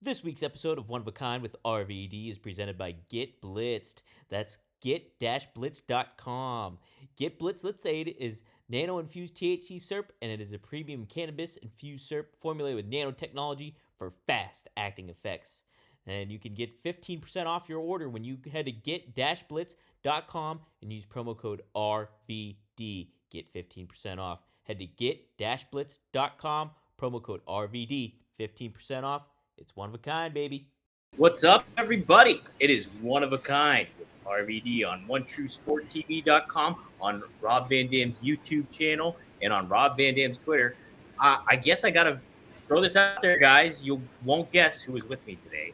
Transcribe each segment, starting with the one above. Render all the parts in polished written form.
This week's episode of One of a Kind with RVD is presented by Get Blitzed. That's get-blitz.com. Get Blitzed Aid is nano-infused THC syrup, and it is a premium cannabis-infused syrup formulated with nanotechnology for fast-acting effects. And you can get 15% off your order when you head to get-blitz.com and use promo code RVD. Get 15% off. Head to get-blitz.com, promo code RVD, 15% off. It's one of a kind, baby. What's up, everybody? It is One of a Kind with RVD on OneTrueSportTV.com, on Rob Van Dam's YouTube channel, and on Rob Van Dam's Twitter. I guess I got to throw this out there, guys. You won't guess who is with me today.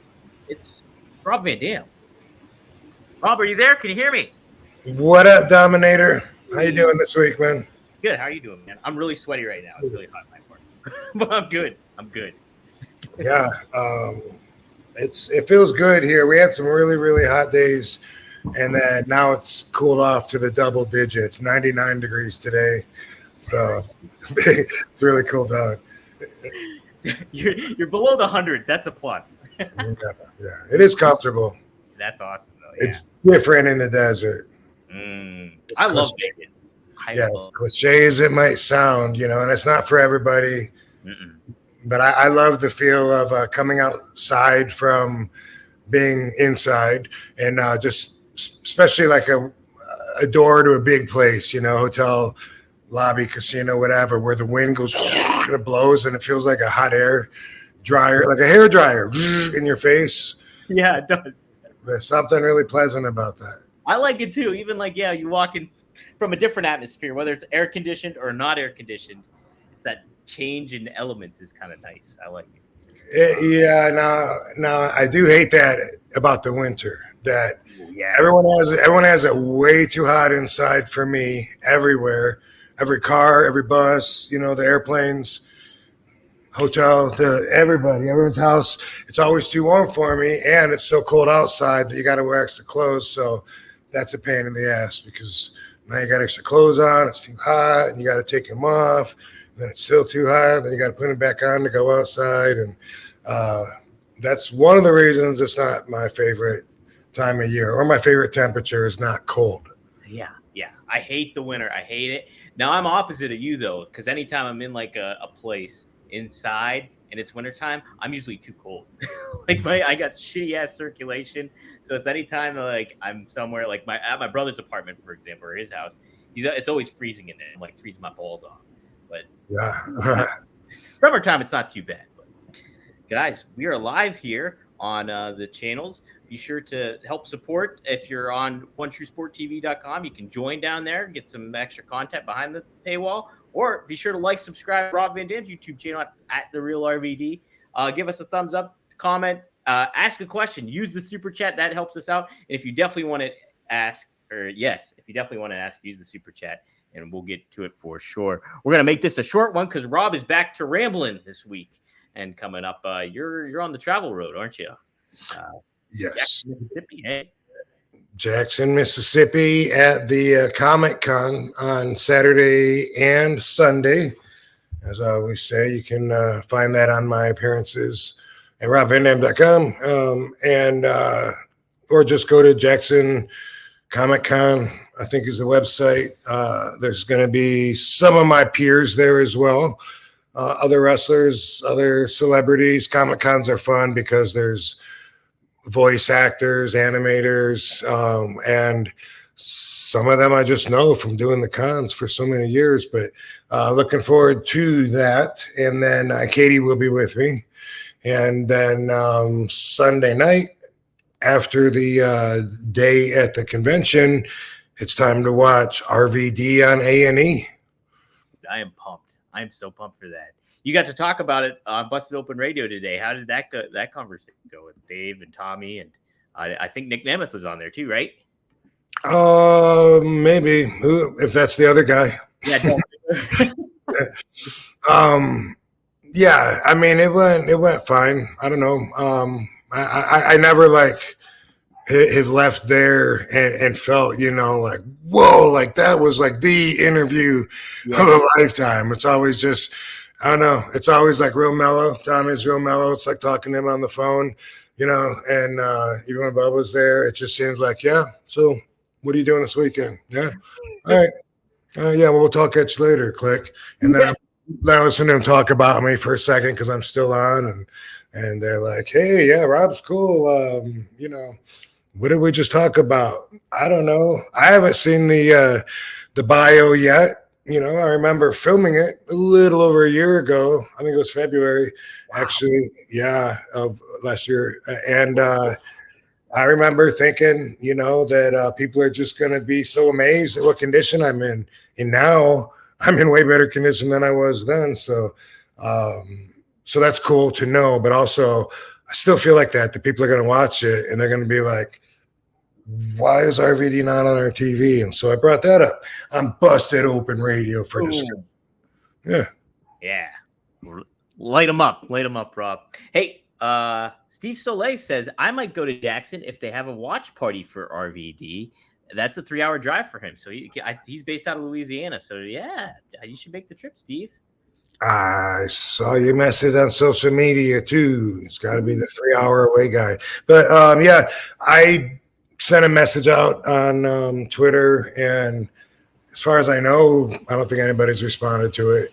It's Rob Van Dam. Rob, are you there? Can you hear me? What up, Dominator? How you doing this week, man? Good. How are you doing, man? I'm really sweaty right now. It's really hot in my part. But I'm good. Yeah, it feels good here. We had some really, really hot days, and then now it's cooled off to the double digits, 99 degrees today. So it's really cool down. You're below the hundreds. That's a plus. Yeah, it is comfortable. That's awesome, though. Yeah. It's different in the desert. I love Vegas. As cliche as it might sound, and it's not for everybody. But I love the feel of coming outside from being inside, and just especially like a door to a big place, hotel, lobby, casino, whatever, where the wind goes and it blows and it feels like a hot air dryer, like a hair dryer in your face. Yeah, it does. There's something really pleasant about that. I like it too. Even you walk in from a different atmosphere, whether it's air conditioned or not air conditioned, it's that change in elements is kind of nice. I like it. Yeah, now I do hate that about the winter. That everyone has it way too hot inside for me. Everywhere, every car, every bus, the airplanes, hotel, everyone's house. It's always too warm for me, and it's so cold outside that you got to wear extra clothes. So that's a pain in the ass because now you got extra clothes on. It's too hot, and you got to take them off. Then it's still too hot. Then you got to put it back on to go outside, and that's one of the reasons it's not my favorite time of year, or my favorite temperature is not cold. Yeah. I hate the winter. I hate it. Now I'm opposite of you though, because anytime I'm in like a place inside and it's wintertime, I'm usually too cold. I got shitty ass circulation, so it's anytime I'm somewhere at my brother's apartment, for example, or his house. It's always freezing in there. I'm freezing my balls off. But yeah, summertime, it's not too bad. But guys, we are live here on the channels. Be sure to help support. If you're on OneTrueSportTV.com, you can join down there, get some extra content behind the paywall, or be sure to subscribe to Rob Van Dam's YouTube channel at The Real RVD. Give us a thumbs up, comment, ask a question, use the super chat. That helps us out. And if you definitely want to ask, use the super chat. And we'll get to it for sure. We're gonna make this a short one because Rob is back to rambling this week. And coming up, you're on the travel road, aren't you? Yes. Jackson, Mississippi. Hey. Jackson, Mississippi, at the Comic-Con on Saturday and Sunday. As I always say, you can find that on my appearances at robvandam.com, or just go to Jackson Comic-Con, I think is the website. There's going to be some of my peers there as well. Other wrestlers, other celebrities. Comic-Cons are fun because there's voice actors, animators, and some of them I just know from doing the cons for so many years. But looking forward to that. And then Katie will be with me. And then Sunday night, after the day at the convention, it's time to watch RVD on A&E. I am pumped. I am so pumped for that. You got to talk about it on Busted Open Radio today. How did that conversation go with Dave and Tommy? And I think Nick Nemeth was on there too, right? Maybe. If that's the other guy. Yeah. Yeah, I mean, it went fine. I don't know. I never have left there and felt, whoa, that was the interview of a lifetime. It's always just I don't know. It's always like real mellow. Tommy's real mellow. It's like talking to him on the phone, you know. And even when Bubba's there, it just seems like, yeah. So, what are you doing this weekend? Yeah. All right. Yeah. Well, we'll talk at you later. Click. And then I listen to him talk about me for a second because I'm still on, and they're like, hey, yeah, Rob's cool. You know, what did we just talk about? I don't know. I haven't seen the bio yet. You know, I remember filming it a little over a year ago. I think it was February, actually. Yeah, of last year. And I remember thinking, you know, that people are just going to be so amazed at what condition I'm in. And now I'm in way better condition than I was then. So, so that's cool to know. But also, I still feel like that the people are going to watch it and they're going to be like, why is RVD not on our TV? And so I brought that up on Busted Open Radio for discussion. Yeah. Light them up, Rob. Hey, Steve Soleil says I might go to Jackson if they have a watch party for RVD. That's a 3-hour drive for him. So he's based out of Louisiana. So yeah, you should make the trip, Steve. I saw your message on social media too. It's got to be the 3-hour away guy. But yeah, I sent a message out on Twitter, and as far as I know, I don't think anybody's responded to it.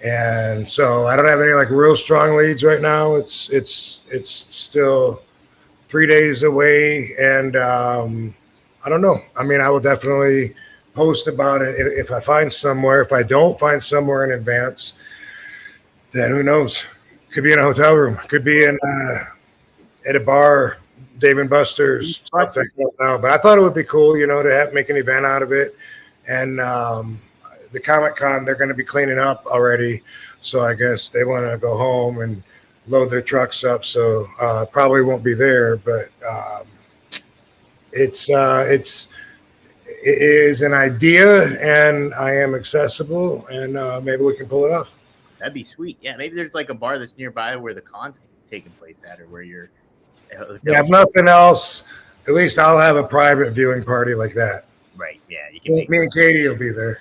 And so I don't have any like real strong leads right now. It's still 3 days away, and I don't know. I mean, I will definitely post about it if I find somewhere. If I don't find somewhere in advance, then who knows? Could be in a hotel room. Could be in at a bar. Dave and Buster's. But I thought it would be cool, you know, to make an event out of it. And the Comic-Con, they're going to be cleaning up already. So I guess they want to go home and load their trucks up. So probably won't be there. But it is an idea, and I am accessible, and maybe we can pull it off. That'd be sweet. Yeah, maybe there's like a bar that's nearby where the con's taking place at, or where you're. Yeah, if nothing else, at least I'll have a private viewing party like that. Right. Yeah. You can me and Katie will be there.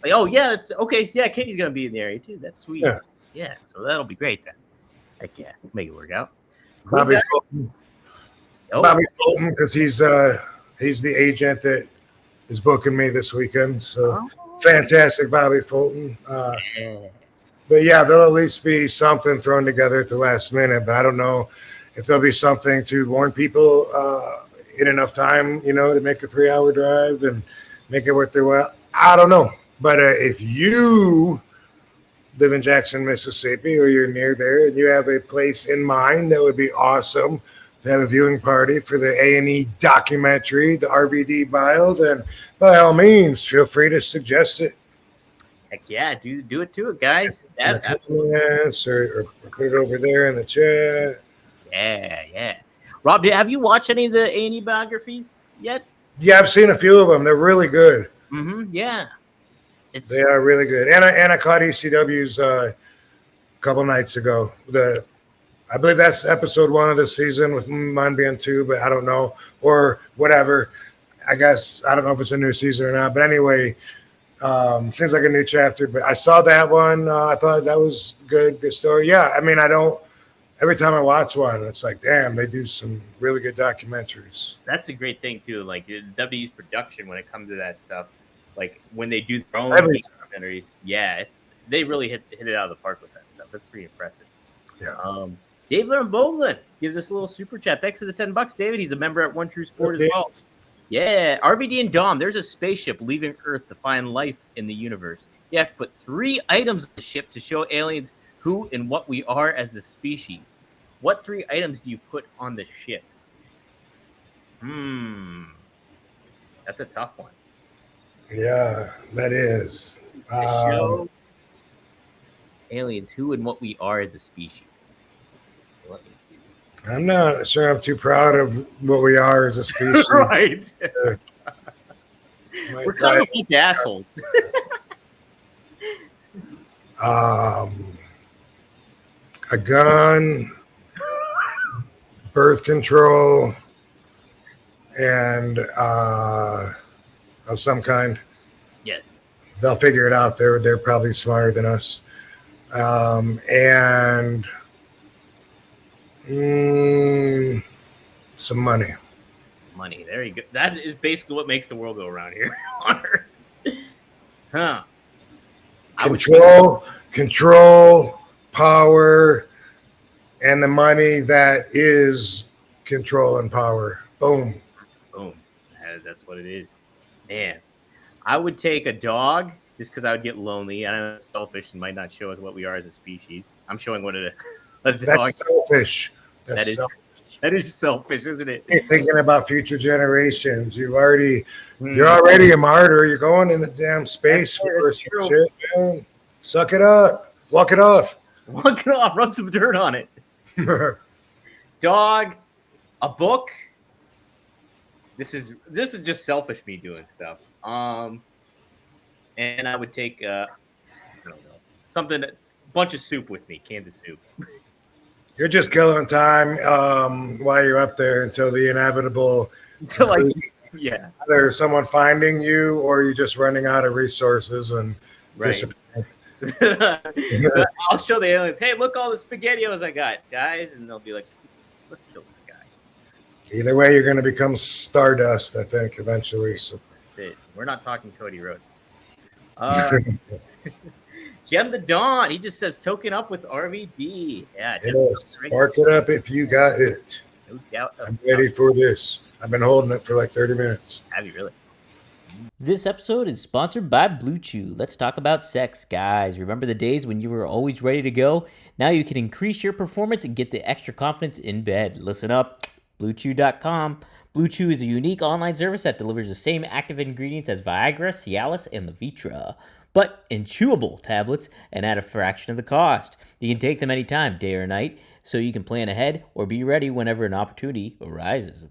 Like, oh yeah, that's okay. So, yeah, Katie's gonna be in the area too. That's sweet. Yeah. So that'll be great then. Heck yeah, make it work out. Bobby Fulton. Bobby Fulton, because he's the agent that is booking me this weekend. So fantastic, Bobby Fulton. But yeah, there'll at least be something thrown together at the last minute. But I don't know if there'll be something to warn people in enough time, you know, to make a 3-hour drive and make it worth their while. I don't know. But if you live in Jackson, Mississippi, or you're near there and you have a place in mind that would be awesome to have a viewing party for the A&E documentary, the RVD bio, then by all means, feel free to suggest it. Heck yeah, do it to it, guys. Absolutely. Or put it over there in the chat. Yeah. Rob, have you watched any of the A&E biographies yet? Yeah, I've seen a few of them. They're really good. Yeah. They are really good. And I caught ECW's a couple nights ago. I believe that's episode 1 of the season, with mine being 2, but I don't know. Or whatever. I guess I don't know if it's a new season or not. But anyway, seems like a new chapter. But I saw that one. I thought that was good story. Yeah, I mean, every time I watch one, it's like, damn, they do some really good documentaries. That's a great thing, too. Like, the WWE's production when it comes to that stuff, like, when they do their own documentaries, they really hit it out of the park with that stuff. That's pretty impressive. Yeah. Dave Boglin gives us a little super chat. Thanks for the $10, David. He's a member at One True Sport as well. Yeah, RVD and Dom, there's a spaceship leaving Earth to find life in the universe. You have to put 3 items on the ship to show aliens who and what we are as a species. What 3 items do you put on the ship? That's a tough one. Yeah, that is. To show aliens who and what we are as a species. Let me see. I'm not sure I'm too proud of what we are as a species. Right. We're kind of like assholes. A gun, birth control, and of some kind. Yes. they'll figure it out. They're probably smarter than us. And some money. Money. There you go. That is basically what makes the world go around here on Earth. Huh. Control, power, and the money that is control and power. Boom. Boom. That's what it is. Man, I would take a dog just because I would get lonely. I know it's selfish and might not show us what we are as a species. I'm showing what a dog. That's selfish. That is selfish, isn't it? You're thinking about future generations. You're already a martyr. You're going in the damn space for shit, man. Suck it up. Walk it off. Walk it off. Rub some dirt on it. Dog, a book. This is just selfish me doing stuff. And I would take I don't know, something, a bunch of soup with me, cans of soup. You're just killing time while you're up there until the inevitable. Yeah. Either someone finding you or you're just running out of resources and disappearing. I'll show the aliens, hey, look all the SpaghettiOs I got, guys. And they'll be like, let's kill this guy. Either way, you're going to become stardust, I think, eventually. So. That's it. We're not talking Cody Rhodes. Gem the Dawn. He just says token up with RVD. Yeah, it is. Spark it up if you got it. No doubt. I'm ready for this. I've been holding it for like 30 minutes. Have you really? This episode is sponsored by Blue Chew. Let's talk about sex, guys. Remember the days when you were always ready to go? Now you can increase your performance and get the extra confidence in bed. Listen up. BlueChew.com. Blue Chew is a unique online service that delivers the same active ingredients as Viagra, Cialis, and Levitra, but in chewable tablets and at a fraction of the cost. You can take them anytime, day or night, so you can plan ahead or be ready whenever an opportunity arises.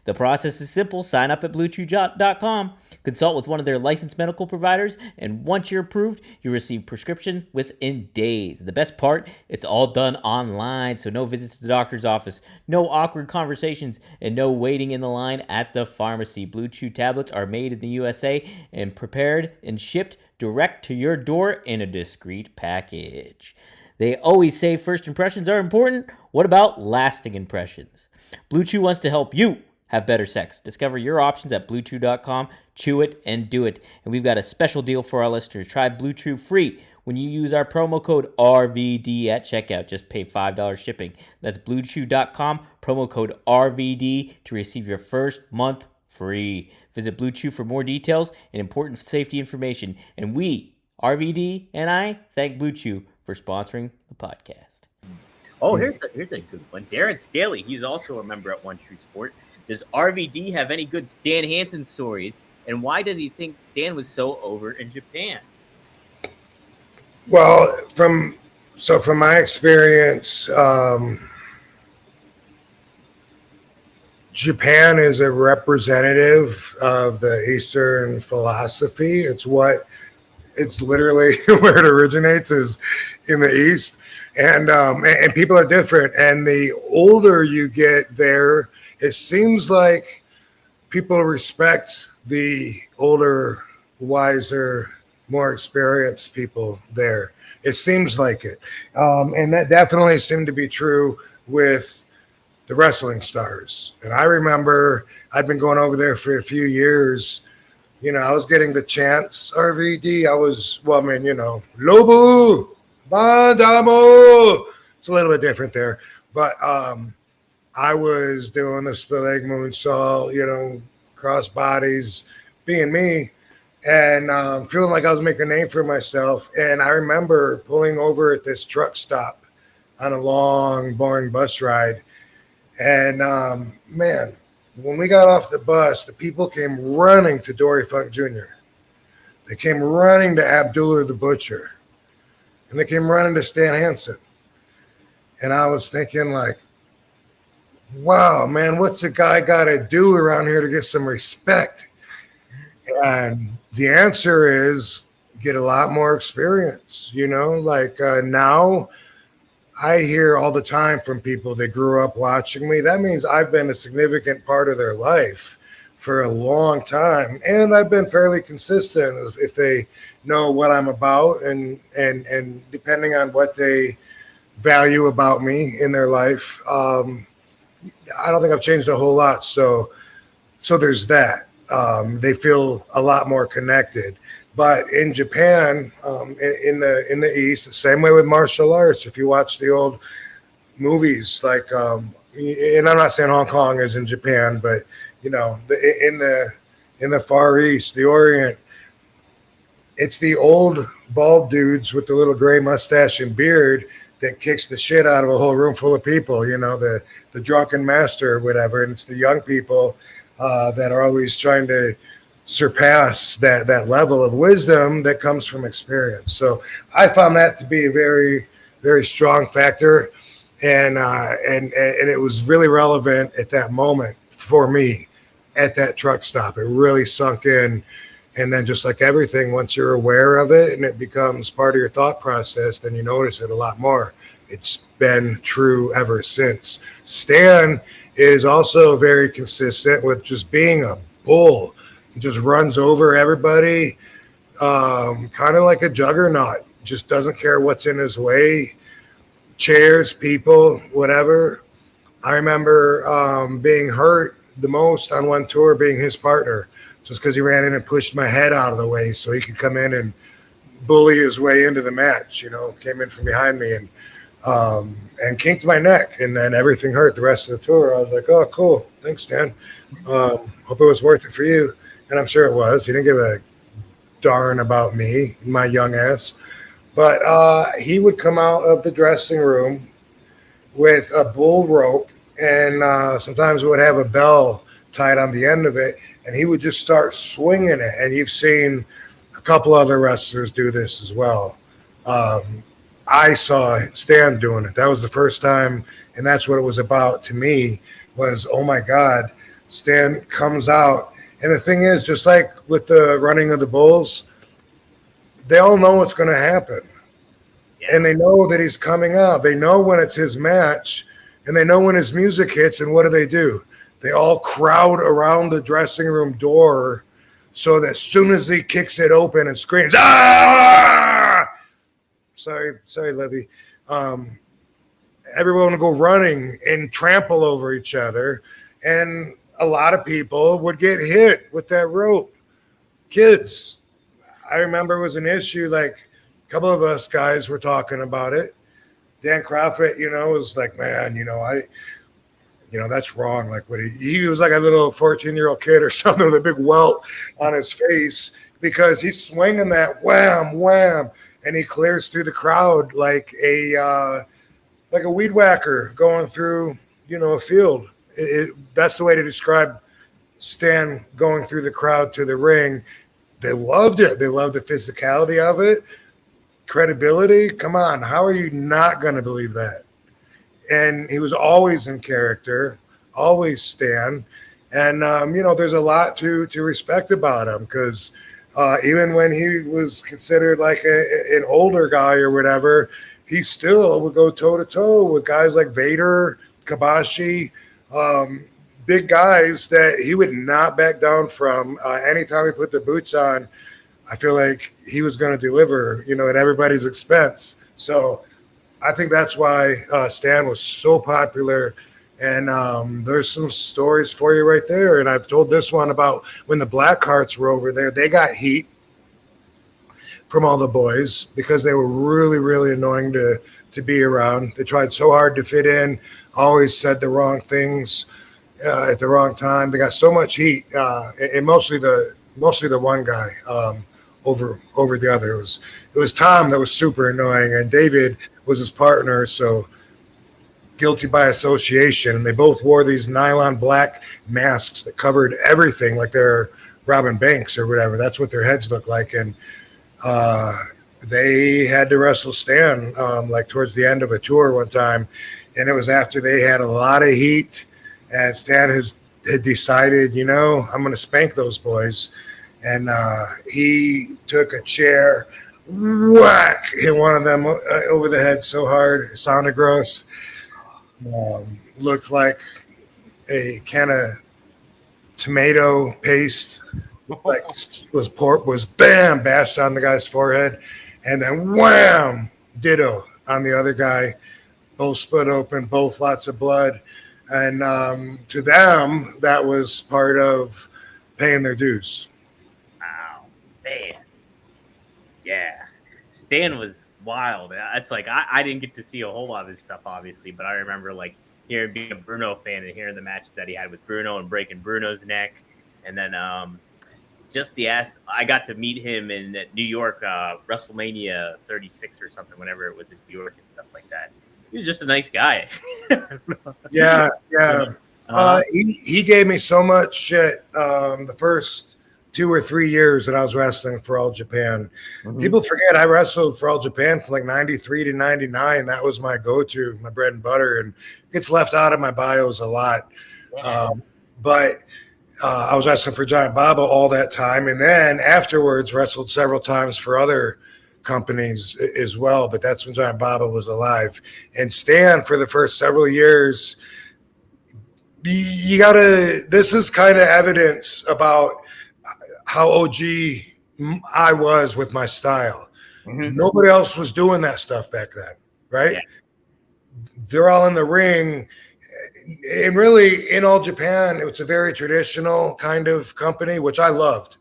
The process is simple. Sign up at BlueChew.com, consult with one of their licensed medical providers, and once you're approved, you receive prescription within days. The best part, it's all done online, so no visits to the doctor's office, no awkward conversations, and no waiting in the line at the pharmacy. Blue Chew tablets are made in the USA and prepared and shipped direct to your door in a discreet package. They always say first impressions are important. What about lasting impressions? Blue Chew wants to help you have better sex. Discover your options at BlueChew.com. Chew it and do it. And we've got a special deal for our listeners. Try Blue Chew free when you use our promo code RVD at checkout. Just pay $5 shipping. That's BlueChew.com, promo code RVD to receive your first month free. Visit Blue Chew for more details and important safety information. And we, RVD and I, thank Blue Chew for sponsoring the podcast. Oh, here's a good one. Darren Staley, he's also a member at One True Sport. Does RVD have any good Stan Hansen stories? And why does he think Stan was so over in Japan? Well, from my experience, Japan is a representative of the Eastern philosophy. It's literally where it originates is in the East, and people are different. And the older you get there, it seems like people respect the older, wiser, more experienced people there. It seems like it, and that definitely seemed to be true with the wrestling stars. And I remember I'd been going over there for a few years. You know, I was getting the chants, RVD. Lobo, Bandamo. It's a little bit different there. But I was doing the split leg moonsault, cross bodies, being me, and feeling like I was making a name for myself. And I remember pulling over at this truck stop on a long, boring bus ride. And, man, when we got off the bus, the people came running to Dory Funk Jr. They came running to Abdullah the Butcher. And they came running to Stan Hansen. And I was thinking, like, wow, man, what's a guy got to do around here to get some respect? And the answer is get a lot more experience, now I hear all the time from people that grew up watching me. That means I've been a significant part of their life for a long time, and I've been fairly consistent if they know what I'm about, and depending on what they value about me in their life. I don't think I've changed a whole lot. So there's that. They feel a lot more connected. But in Japan, in the East, the same way with martial arts. If you watch the old movies, like, and I'm not saying Hong Kong is in Japan, but in the Far East, the Orient, it's the old bald dudes with the little gray mustache and beard that kicks the shit out of a whole room full of people, the drunken master or whatever. And it's the young people that are always trying to surpass that level of wisdom that comes from experience. So I found that to be a very, very strong factor. And it was really relevant at that moment for me at that truck stop. It really sunk in. And then just like everything, once you're aware of it and it becomes part of your thought process, then you notice it a lot more. It's been true ever since. Stan is also very consistent with just being a bull. He just runs over everybody, kind of like a juggernaut. Just doesn't care what's in his way. Chairs, people, whatever. I remember being hurt the most on one tour being his partner, just because he ran in and pushed my head out of the way so he could come in and bully his way into the match. Came in from behind me and kinked my neck, and then everything hurt the rest of the tour. I was like, oh, cool. Thanks, Stan. Hope it was worth it for you. And I'm sure it was. He didn't give a darn about me, my young ass. But he would come out of the dressing room with a bull rope, and sometimes would have a bell tied on the end of it, and he would just start swinging it. And you've seen a couple other wrestlers do this as well. I saw Stan doing it. That was the first time, and that's what it was about to me, was, oh my God, Stan comes out. And the thing is, just like with the running of the bulls, they all know what's going to happen. Yeah. And they know that he's coming out. They know when it's his match, and they know when his music hits, and what do? They all crowd around the dressing room door so that as soon as he kicks it open and screams, ah! Sorry, Livy. Everyone would go running and trample over each other, and a lot of people would get hit with that rope. Kids, I remember it was an issue. Like, a couple of us guys were talking about it. Dan Crawford, was like, man, that's wrong. Like, what he was like a little 14-year-old kid or something with a big welt on his face because he's swinging that wham, wham, and he clears through the crowd like a weed whacker going through, a field. That's the way to describe Stan going through the crowd to the ring. They loved it. They loved the physicality of it. Credibility. Come on. How are you not going to believe that? And he was always in character, always Stan. And, there's a lot to respect about him because even when he was considered like an older guy or whatever, he still would go toe-to-toe with guys like Vader, Kabashi, big guys that he would not back down from. Anytime he put the boots on, I feel like he was going to deliver, at everybody's expense. So I think that's why Stan was so popular. And there's some stories for you right there. And I've told this one about when the Blackhearts were over there. They got heat from all the boys because they were really, really annoying to be around. They tried so hard to fit in, always said the wrong things at the wrong time. They got so much heat, and mostly the one guy over the other. It was Tom that was super annoying, and David was his partner, so guilty by association. And they both wore these nylon black masks that covered everything, like they're Robin Banks or whatever. That's what their heads look like. And they had to wrestle Stan like towards the end of a tour one time, and it was after they had a lot of heat, and Stan had decided, I'm going to spank those boys. And he took a chair, whack, hit one of them over the head so hard, it sounded gross. Looked like a can of tomato paste, like was bam, bashed on the guy's forehead, and then wham, ditto on the other guy. Both split open, both lots of blood. And to them, that was part of paying their dues. Wow, man. Yeah. Stan was wild. It's like I didn't get to see a whole lot of his stuff, obviously, but I remember like being a Bruno fan and hearing the matches that he had with Bruno and breaking Bruno's neck. And then I got to meet him in New York, WrestleMania 36 or something, whenever it was in New York and stuff like that. He was just a nice guy. Yeah. He gave me so much shit the first 2 or 3 years that I was wrestling for All Japan. Mm-hmm. People forget I wrestled for All Japan from like 93 to 99. That was my go-to, my bread and butter, and it gets left out of my bios a lot. Yeah. But I was wrestling for Giant Baba all that time, and then afterwards wrestled several times for other companies as well, but that's when Giant Baba was alive. And Stan, for the first several years, this is kind of evidence about how OG I was with my style. Mm-hmm. Nobody else was doing that stuff back then, right? Yeah. They're all in the ring. And really, in All Japan, it was a very traditional kind of company, which I loved.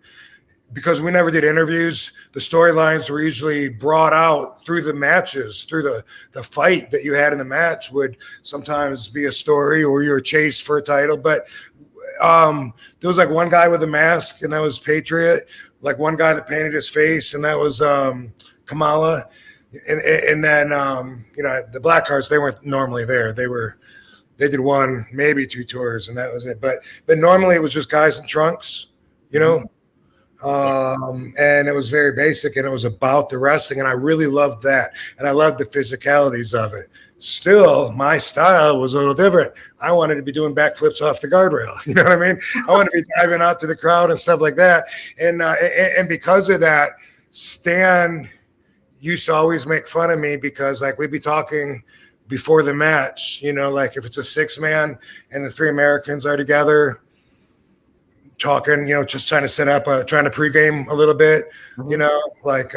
Because we never did interviews, the storylines were usually brought out through the matches, through the fight that you had in the match would sometimes be a story or you were chased for a title. But there was like one guy with a mask, and that was Patriot. Like one guy that painted his face, and that was Kamala. And then the Black Hearts, they weren't normally there. They did one, maybe 2 tours, and that was it. But normally it was just guys in trunks, you know. And it was very basic, and it was about the wrestling, and I really loved that, and I loved the physicalities of it. Still, my style was a little different. I wanted to be doing backflips off the guardrail. You know what I mean? I wanted to be diving out to the crowd and stuff like that. And because of that, Stan used to always make fun of me because, like, we'd be talking before the match, you know, like if it's a 6-man and the 3 Americans are together, talking, you know, just trying to set up, trying to pregame a little bit, you know, like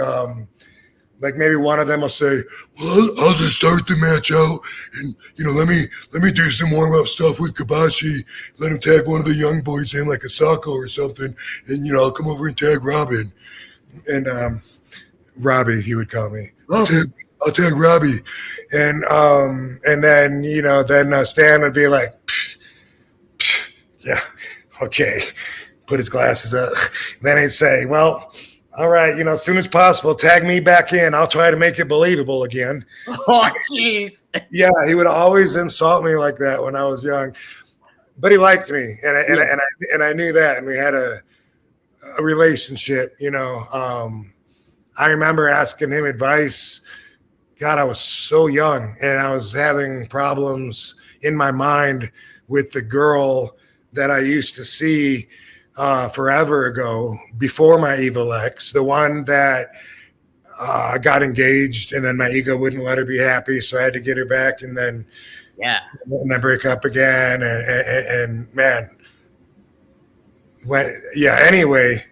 maybe one of them will say, well, I'll just start the match out and, you know, let me do some warm-up stuff with Kabashi, let him tag one of the young boys in like a Sako or something, and, you know, I'll come over and tag Robin. And Robbie, he would call me. I'll tag Robbie. And then, you know, then Stan would be like, yeah, okay, put his glasses up. Then he'd say, well, all right, you know, as soon as possible, tag me back in. I'll try to make it believable again. Oh, jeez. Yeah, he would always insult me like that when I was young. But he liked me, and I knew that, and we had a relationship, you know. I remember asking him advice. God, I was so young, and I was having problems in my mind with the girl that I used to see forever ago, before my evil ex, the one that got engaged, and then my ego wouldn't let her be happy, so I had to get her back, and then break up again, and man, anyway,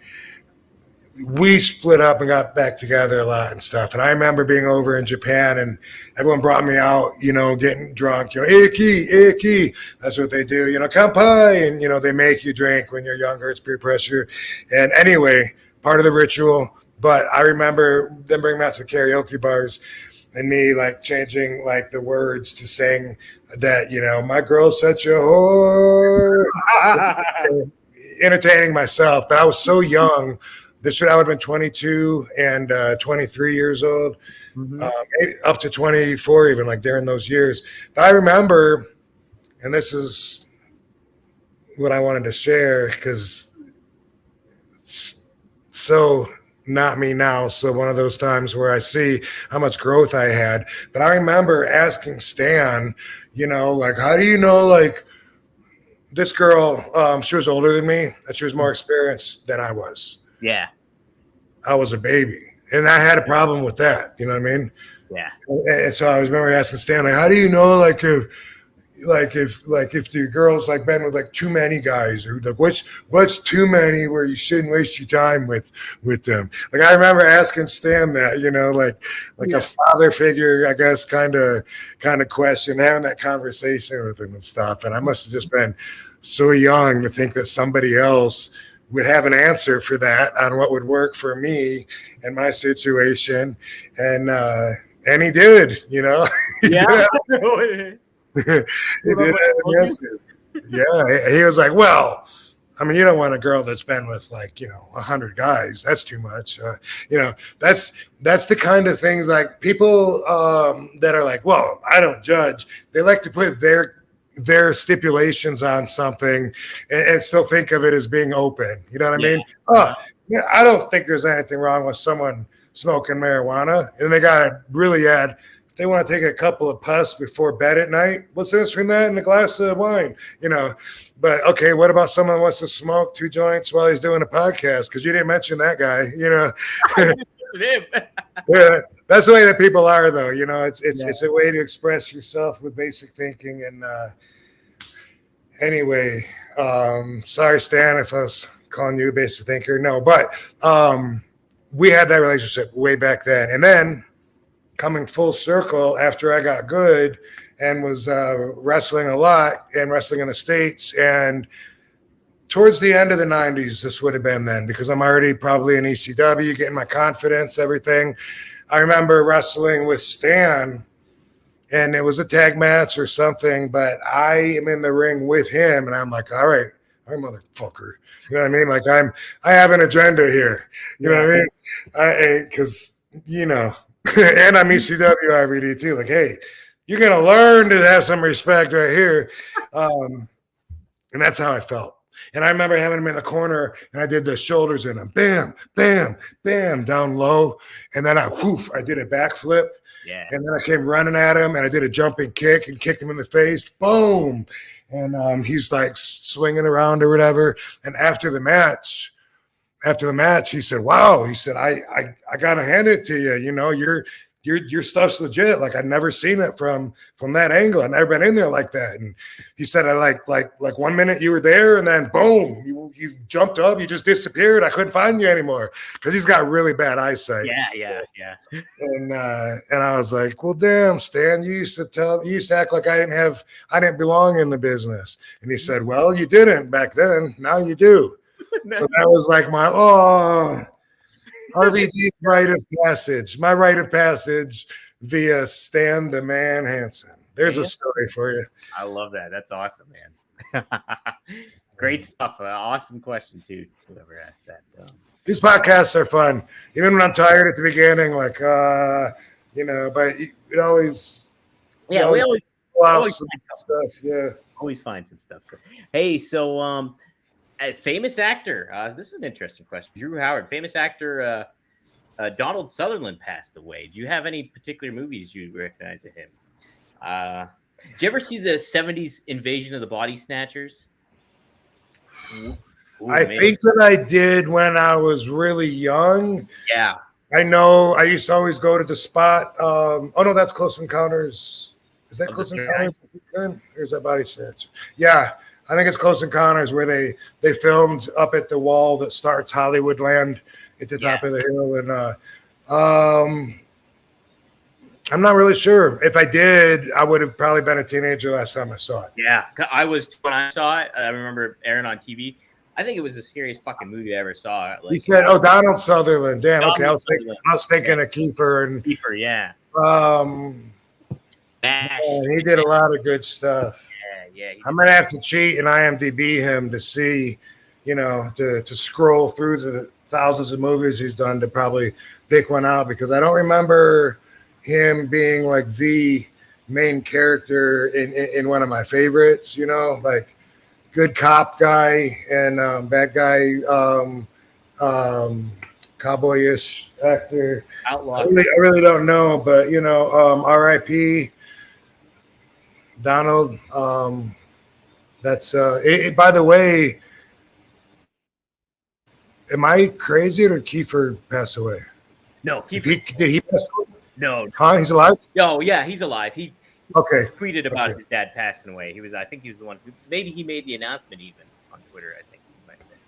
we split up and got back together a lot and stuff. And I remember being over in Japan, and everyone brought me out, you know, getting drunk, you know, Iki. That's what they do, you know, kanpai. And, you know, they make you drink when you're younger. It's peer pressure. And anyway, part of the ritual. But I remember them bringing me out to the karaoke bars and me like changing like the words to sing that, you know, my girl such a whore. Entertaining myself. But I was so young. I would have been 22 and 23 years old, up to 24 even, like during those years. But I remember, and this is what I wanted to share because it's so not me now. So one of those times where I see how much growth I had. But I remember asking Stan, you know, like, how do you know, like, this girl, she was older than me and she was more experienced than I was. Yeah. I was a baby. And I had a problem with that. You know what I mean? Yeah. And so I remember asking Stan, like, how do you know, like, if like if the girl's like been with like too many guys, or like what's too many where you shouldn't waste your time with them. Like I remember asking Stan that, like a father figure, I guess, kind of question, having that conversation with him and stuff. And I must have just been so young to think that somebody else would have an answer for that on what would work for me and my situation. And he did, He Yeah. did. He did have an answer. Yeah, he was like, well, I mean, you don't want a girl that's been with 100 guys. That's too much. That's the kind of things like people that are like, well, I don't judge. They like to put their stipulations on something and still think of it as being open. You know what I mean? Oh, yeah, I don't think there's anything wrong with someone smoking marijuana, and they got to really add. If they want to take a couple of puffs before bed at night, what's the difference between that and a glass of wine? But okay, what about someone who wants to smoke 2 joints while he's doing a podcast? Because you didn't mention that guy, Yeah, that's the way that people are, though. It's a way to express yourself with basic thinking. And anyway, sorry, Stan, if I was calling you a basic thinker. No, but we had that relationship way back then. And then coming full circle after I got good and was wrestling a lot and wrestling in the States. And towards the end of the 90s, this would have been then, because I'm already probably in ECW, getting my confidence, everything. I remember wrestling with Stan, and it was a tag match or something, but I am in the ring with him, and I'm like, all right, motherfucker. You know what I mean? Like I have an agenda here. You know what I mean? Because, and I'm ECW RVD too. Like, hey, you're going to learn to have some respect right here. And that's how I felt. And I remember having him in the corner, and I did the shoulders in him. Bam, bam, bam, down low. And then I did a backflip. Yeah. And then I came running at him, and I did a jumping kick and kicked him in the face. Boom. And he's like swinging around or whatever. And after the match, he said, wow, he said, I got to hand it to you. Your stuff's legit. Like I'd never seen it from that angle. I've never been in there like that. And he said, I like 1 minute you were there, and then boom, you jumped up, you just disappeared. I couldn't find you anymore, because he's got really bad eyesight. Yeah. And I was like, well, damn, Stan, you used to act like I didn't belong in the business. And he said, well, you didn't back then. Now you do. So that was like my RVD's rite of passage. My rite of passage via Stan the Man Hansen. There's a story for you. I love that. That's awesome, man. Great stuff. Awesome question, too. Whoever asked that. These podcasts are fun. Even when I'm tired at the beginning, but it always. Yeah, we always find stuff. Yeah. Always find some stuff. Hey, so a famous actor. This is an interesting question. Drew Howard, famous actor. Donald Sutherland passed away. Do you have any particular movies you recognize of him? Did you ever see the 70s Invasion of the Body Snatchers? I think that I did when I was really young. Yeah. I know I used to always go to the spot. No, that's Close Encounters. Is that Close Encounters? Or is that Body Snatch? Yeah. I think it's Close Encounters, where they filmed up at the wall that starts Hollywoodland at the top of the hill. And I'm not really sure. If I did, I would have probably been a teenager last time I saw it. Yeah, I was when I saw it. I remember airing on TV. I think it was the scariest fucking movie I ever saw. He said, Donald Sutherland. Damn, okay. I was thinking of Kiefer. And Kiefer, yeah. He did a lot of good stuff. Yeah. I'm going to have to cheat and IMDb him to see, to scroll through the thousands of movies he's done to probably pick one out, because I don't remember him being like the main character in one of my favorites, like good cop guy and bad guy, cowboyish actor. Outlaw. I really don't know, but R.I.P. Donald. That's by the way, am I crazy, or did Kiefer pass away? No, Kiefer. Did he pass away? No. Huh? He's alive? Oh, yeah, he's alive. He Okay. tweeted about Okay. his dad passing away. I think he was the one who maybe he made the announcement even on Twitter. I think he might have been.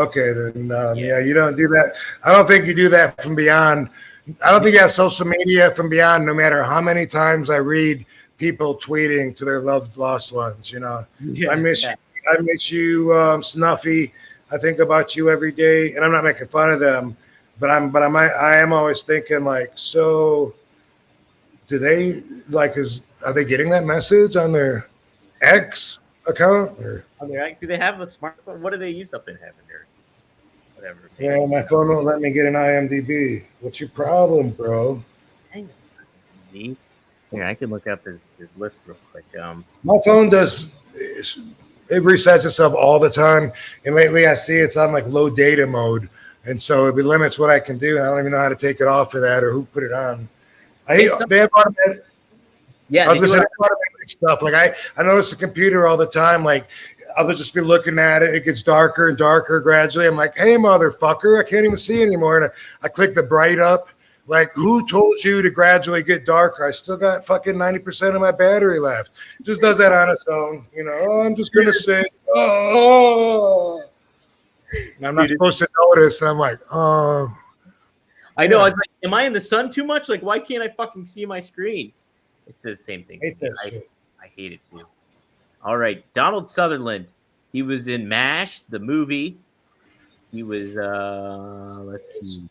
Okay, then Yeah. you don't do that. I don't think you do that from beyond. I don't think you have social media from beyond. No matter how many times I read people tweeting to their loved lost ones, Yeah, I miss you. I miss you, Snuffy. I think about you every day, and I'm not making fun of them, but I am always thinking like, so do they are they getting that message on their X account or? Do they have a smartphone? What do they use up in heaven or whatever? Yeah, my phone won't let me get an IMDb. What's your problem, bro? Hang on. Here, I can look up his list real quick. My phone does. It resets itself all the time, and lately I see it's on like low data mode, and so it limits what I can do. I don't even know how to take it off for that or who put it on. They have automatic. Yeah, I was gonna say automatic stuff. Like I notice the computer all the time. Like I would just be looking at it. It gets darker and darker gradually. I'm like, hey, motherfucker, I can't even see anymore. And I click the bright up. Like, who told you to gradually get darker? I still got fucking 90% of my battery left. It just does that on its own. Oh, I'm just gonna say, oh. And I'm not supposed to notice. And I'm like, oh. I know. I was like, am I in the sun too much? Like, why can't I fucking see my screen? It's the same thing. I hate it too. All right, Donald Sutherland. He was in MASH, the movie. He was let's see,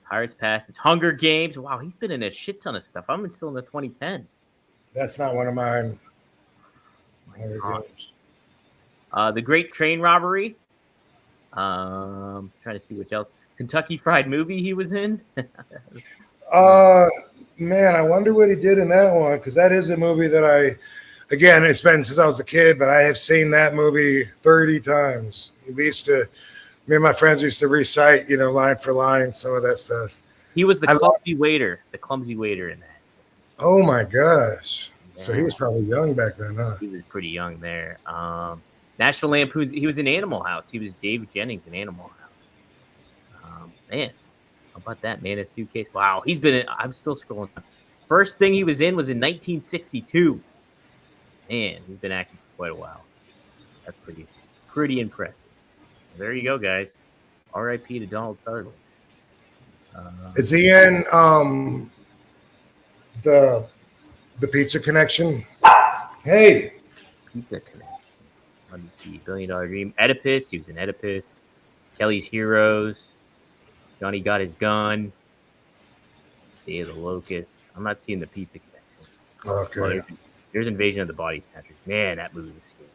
Pirates Passage, Hunger Games. Wow, he's been in a shit ton of stuff. I'm still in the 2010s. That's not one of mine. The Great Train Robbery. Trying to see which else. Kentucky Fried Movie he was in. Man, I wonder what he did in that one, because that is a movie that again, it's been since I was a kid, but I have seen that movie 30 times. Me and my friends used to recite, line for line, some of that stuff. He was the clumsy waiter in that. Oh my gosh. Yeah. So he was probably young back then, huh? He was pretty young there. National Lampoon's, he was in Animal House. He was David Jennings in Animal House. Man, how about that? Man, a Suitcase. Wow, he's been in, I'm still scrolling. First thing he was in 1962. Man, he's been acting for quite a while. That's pretty impressive. There you go, guys. R.I.P. to Donald Sutherland. Is he in the Pizza Connection? Hey, Pizza Connection. Let me see. $1 Billion Dream. Oedipus. He was in Oedipus. Kelly's Heroes. Johnny Got His Gun. Day of the Locust. I'm not seeing the Pizza Connection. Okay. Oh, there's Invasion of the Body Snatchers. Man, that movie was scary.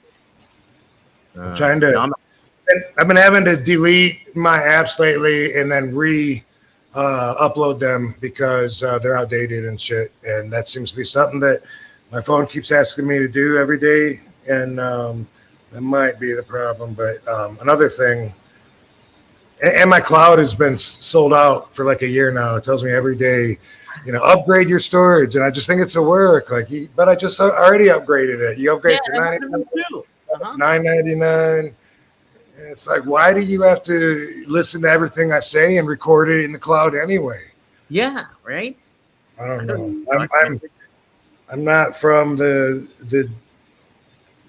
I'm trying to. I've been having to delete my apps lately and then upload them because they're outdated and shit. And that seems to be something that my phone keeps asking me to do every day. And that might be the problem. But another thing, and my cloud has been sold out for like a year now. It tells me every day, upgrade your storage. And I just think it's a work. But I just already upgraded it. You upgrade to $99. It's $9.99. And it's like, why do you have to listen to everything I say and record it in the cloud anyway? Yeah, right. I don't know. I'm not from the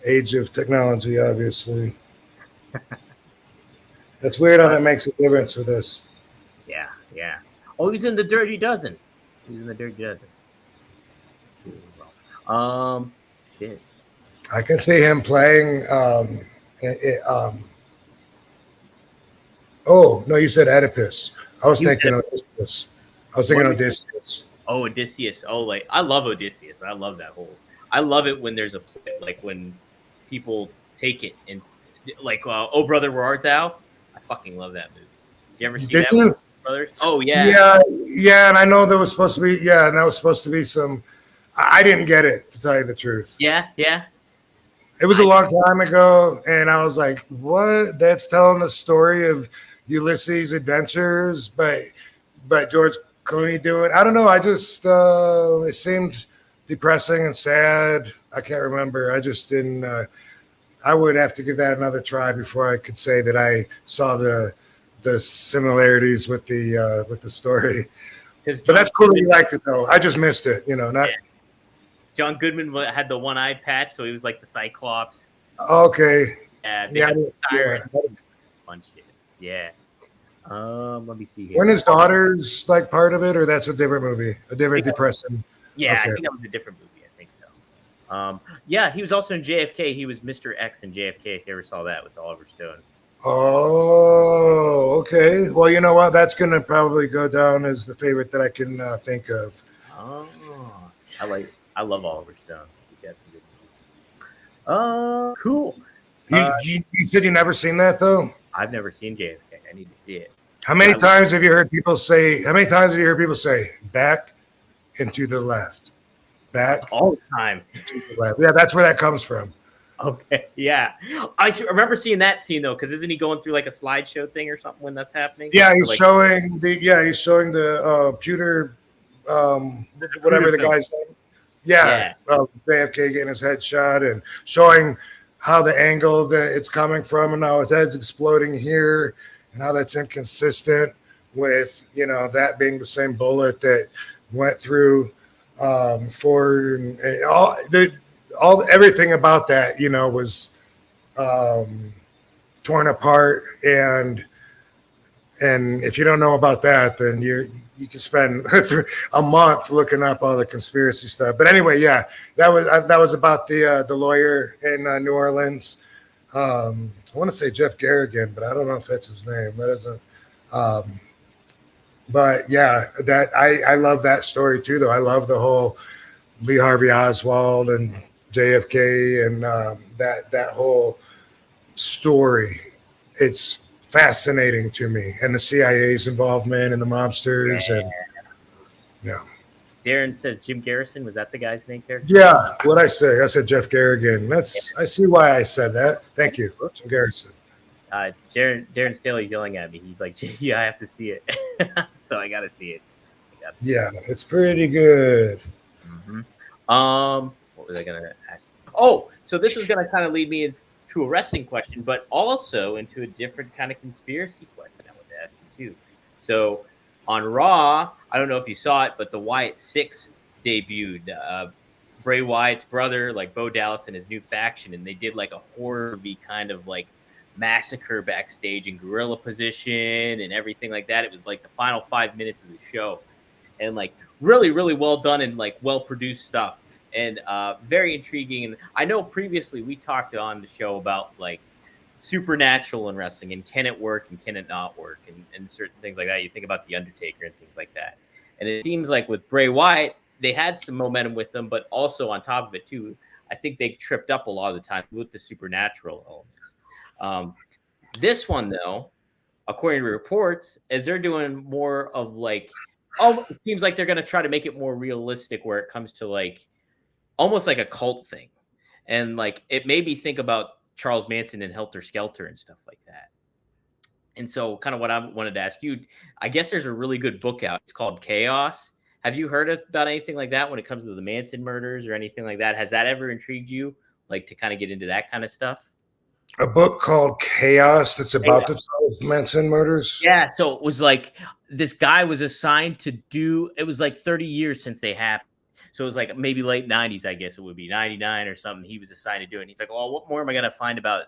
age of technology, obviously. That's weird how that makes a difference with this. Yeah. Oh, he was in the Dirty Dozen. Shit. I can see him playing. Oh no, you said Oedipus. I was thinking Odysseus. Odysseus. Oh, Odysseus. Oh, like I love Odysseus. I love that whole. I love it when there's when people take it and Oh Brother, Where Art Thou? I fucking love that movie. Did you ever see that one, Brothers? Oh yeah. Yeah, and I know there was supposed to be and that was supposed to be some. I didn't get it, to tell you the truth. Yeah. It was a long time ago, and I was like, "What? That's telling the story of Ulysses' adventures, but George Clooney doing? I don't know. I just it seemed depressing and sad. I can't remember. I just didn't. I would have to give that another try before I could say that I saw the similarities with the story. But that's cool that you liked it, though. I just missed it. Not. John Goodman had the one eye patch, so he was like the Cyclops. Okay. They had the siren. Yeah. Fun shit. Yeah. Let me see here. When his daughter's like part of it, or that's a different movie, a different depressing. Yeah, Okay. I think that was a different movie. I think so. Yeah, he was also in JFK. He was Mr. X in JFK. If you ever saw that with Oliver Stone. Oh, okay. Well, you know what? That's going to probably go down as the favorite that I can think of. Oh, I love Oliver Stone. He's got some good movies. Oh, cool. You said you never seen that though? I've never seen JFK. I need to see it. How many times have you heard people say? How many times have you heard people say back and to the left, back all the time? To the left. Yeah, that's where that comes from. Okay, yeah, I remember seeing that scene though, because isn't he going through like a slideshow thing or something when that's happening? Yeah, he's showing the pewter, whatever the guy's name. Yeah. JFK getting his head shot and showing how the angle that it's coming from and how his head's exploding here and how that's inconsistent with, that being the same bullet that went through Ford and all everything about that, was torn apart. And if you don't know about that, then you can spend a month looking up all the conspiracy stuff. But anyway, yeah, that was about the lawyer in New Orleans. I want to say Jeff Garrigan, but I don't know if that's his name. That isn't. But yeah, that I love that story too, though. I love the whole Lee Harvey Oswald and JFK and that whole story. It's fascinating to me, and the CIA's involvement and the mobsters. Darren says Jim Garrison. Was that the guy's name there? Yeah, what'd I say? I said Jeff Garrigan. I see why I said that. Thank you, Jim Garrison. Darren Staley's yelling at me. He's like, yeah, I have to see it. So I got to see it. Yeah, it's pretty good. Mm-hmm. What was I going to ask? Oh, so this is going to kind of lead me into a wrestling question, but also into a different kind of conspiracy question I want to ask you too. So on Raw, I don't know if you saw it, but the Wyatt Six debuted. Bray Wyatt's brother, like Bo Dallas and his new faction, and they did like a horror-y kind of like massacre backstage in gorilla position and everything like that. It was like the final 5 minutes of the show, and like really, really well done and like well-produced stuff, and very intriguing. And I know previously we talked on the show about like supernatural in wrestling and can it work and can it not work and certain things like that. You think about The Undertaker and things like that. And it seems like with Bray Wyatt, they had some momentum with them, but also on top of it too, I think they tripped up a lot of the time with the supernatural elements. This one though, according to reports, is they're doing more of like, it seems like they're going to try to make it more realistic where it comes to like almost like a cult thing. And like, it made me think about Charles Manson and Helter Skelter and stuff like that. And so kind of what I wanted to ask you, I guess there's a really good book out. It's called Chaos. Have you heard about anything like that when it comes to the Manson murders or anything like that? Has that ever intrigued you, like to kind of get into that kind of stuff? A book called Chaos that's about the Charles Manson murders? Yeah, so it was like this guy was assigned to do, it was like 30 years since they happened. So it was like maybe late 90s, I guess it would be 99 or something. He was assigned to do it. And he's like, well, what more am I going to find about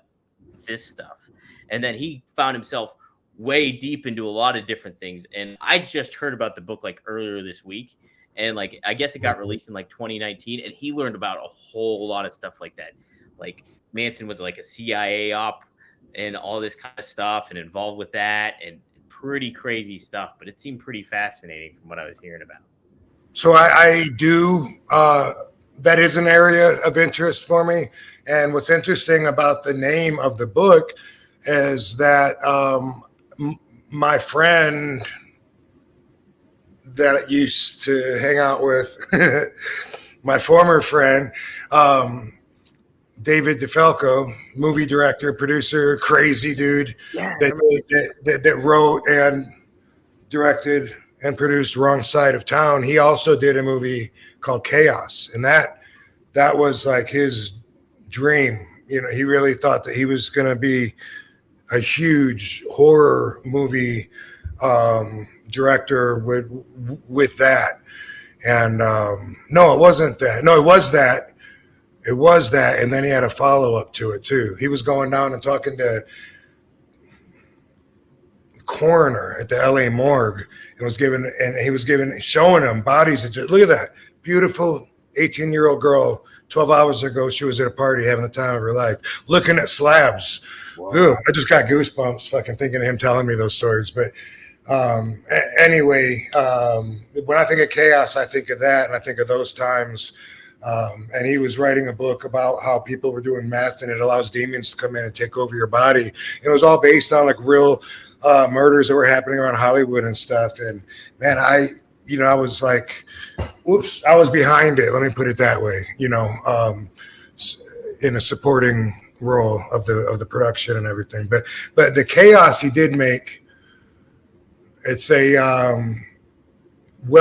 this stuff? And then he found himself way deep into a lot of different things. And I just heard about the book like earlier this week. And like, I guess it got released in like 2019. And he learned about a whole lot of stuff like that. Like Manson was like a CIA op and all this kind of stuff and involved with that and pretty crazy stuff. But it seemed pretty fascinating from what I was hearing about. So I do, that is an area of interest for me. And what's interesting about the name of the book is that my friend that I used to hang out with, my former friend, David DeFalco, movie director, producer, crazy dude, that wrote and directed and produced Wrong Side of Town. He also did a movie called Chaos, and that was like his dream. You know, he really thought that he was going to be a huge horror movie director with that. And no, it wasn't that. No, it was that. It was that, and then he had a follow-up to it too. He was going down and talking to the coroner at the LA morgue and he was showing him bodies. Look at that beautiful 18-year-old girl. 12 hours ago, she was at a party having the time of her life, looking at slabs. Ugh, I just got goosebumps fucking thinking of him telling me those stories. But anyway, when I think of chaos, I think of that, and I think of those times. And he was writing a book about how people were doing meth, and it allows demons to come in and take over your body. And it was all based on like real murders that were happening around Hollywood and stuff. And man, I was like, oops, I was behind it. Let me put it that way. In a supporting role of the production and everything. But the chaos he did make, it's what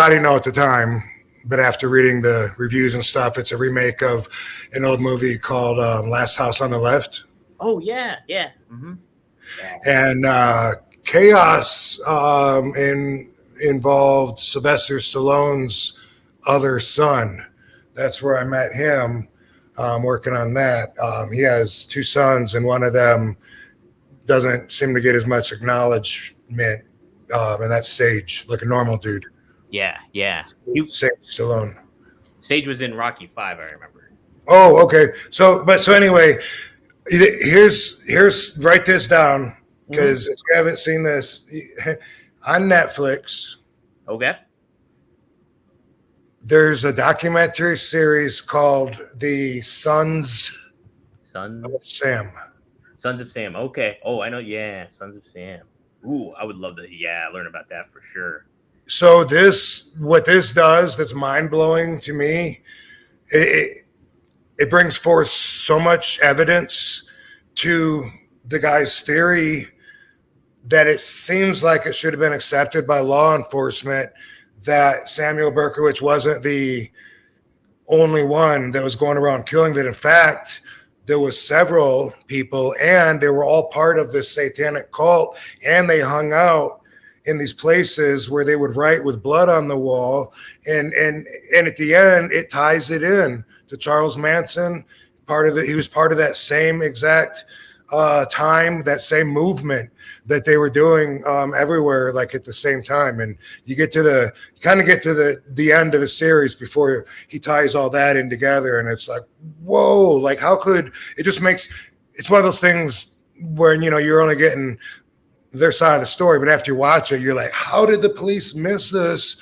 I didn't know at the time. But after reading the reviews and stuff, it's a remake of an old movie called Last House on the Left. Oh, yeah. Mm-hmm. And Chaos involved Sylvester Stallone's other son. That's where I met him working on that. He has two sons, and one of them doesn't seem to get as much acknowledgement, and that's Sage, like a normal dude. Yeah. Sage Stallone. Sage was in Rocky V, I remember. Oh, okay. So anyway, here's write this down, because if you haven't seen this on Netflix, okay, there's a documentary series called The Sons of Sam. Sons of Sam. Okay. Oh, I know. Yeah, Sons of Sam. Ooh, I would love to. Yeah, learn about that for sure. So what this does, that's mind blowing to me, it brings forth so much evidence to the guy's theory that it seems like it should have been accepted by law enforcement that Samuel Berkowitz wasn't the only one that was going around killing. That in fact, there was several people, and they were all part of this satanic cult, and they hung out in these places where they would write with blood on the wall, and at the end it ties it in to Charles Manson. He was part of that same exact time, that same movement that they were doing everywhere, like at the same time. And you get to the end of the series before he ties all that in together, and it's like, whoa, like how could it just makes it's one of those things where you're only getting their side of the story, but after you watch it, you're like, how did the police miss this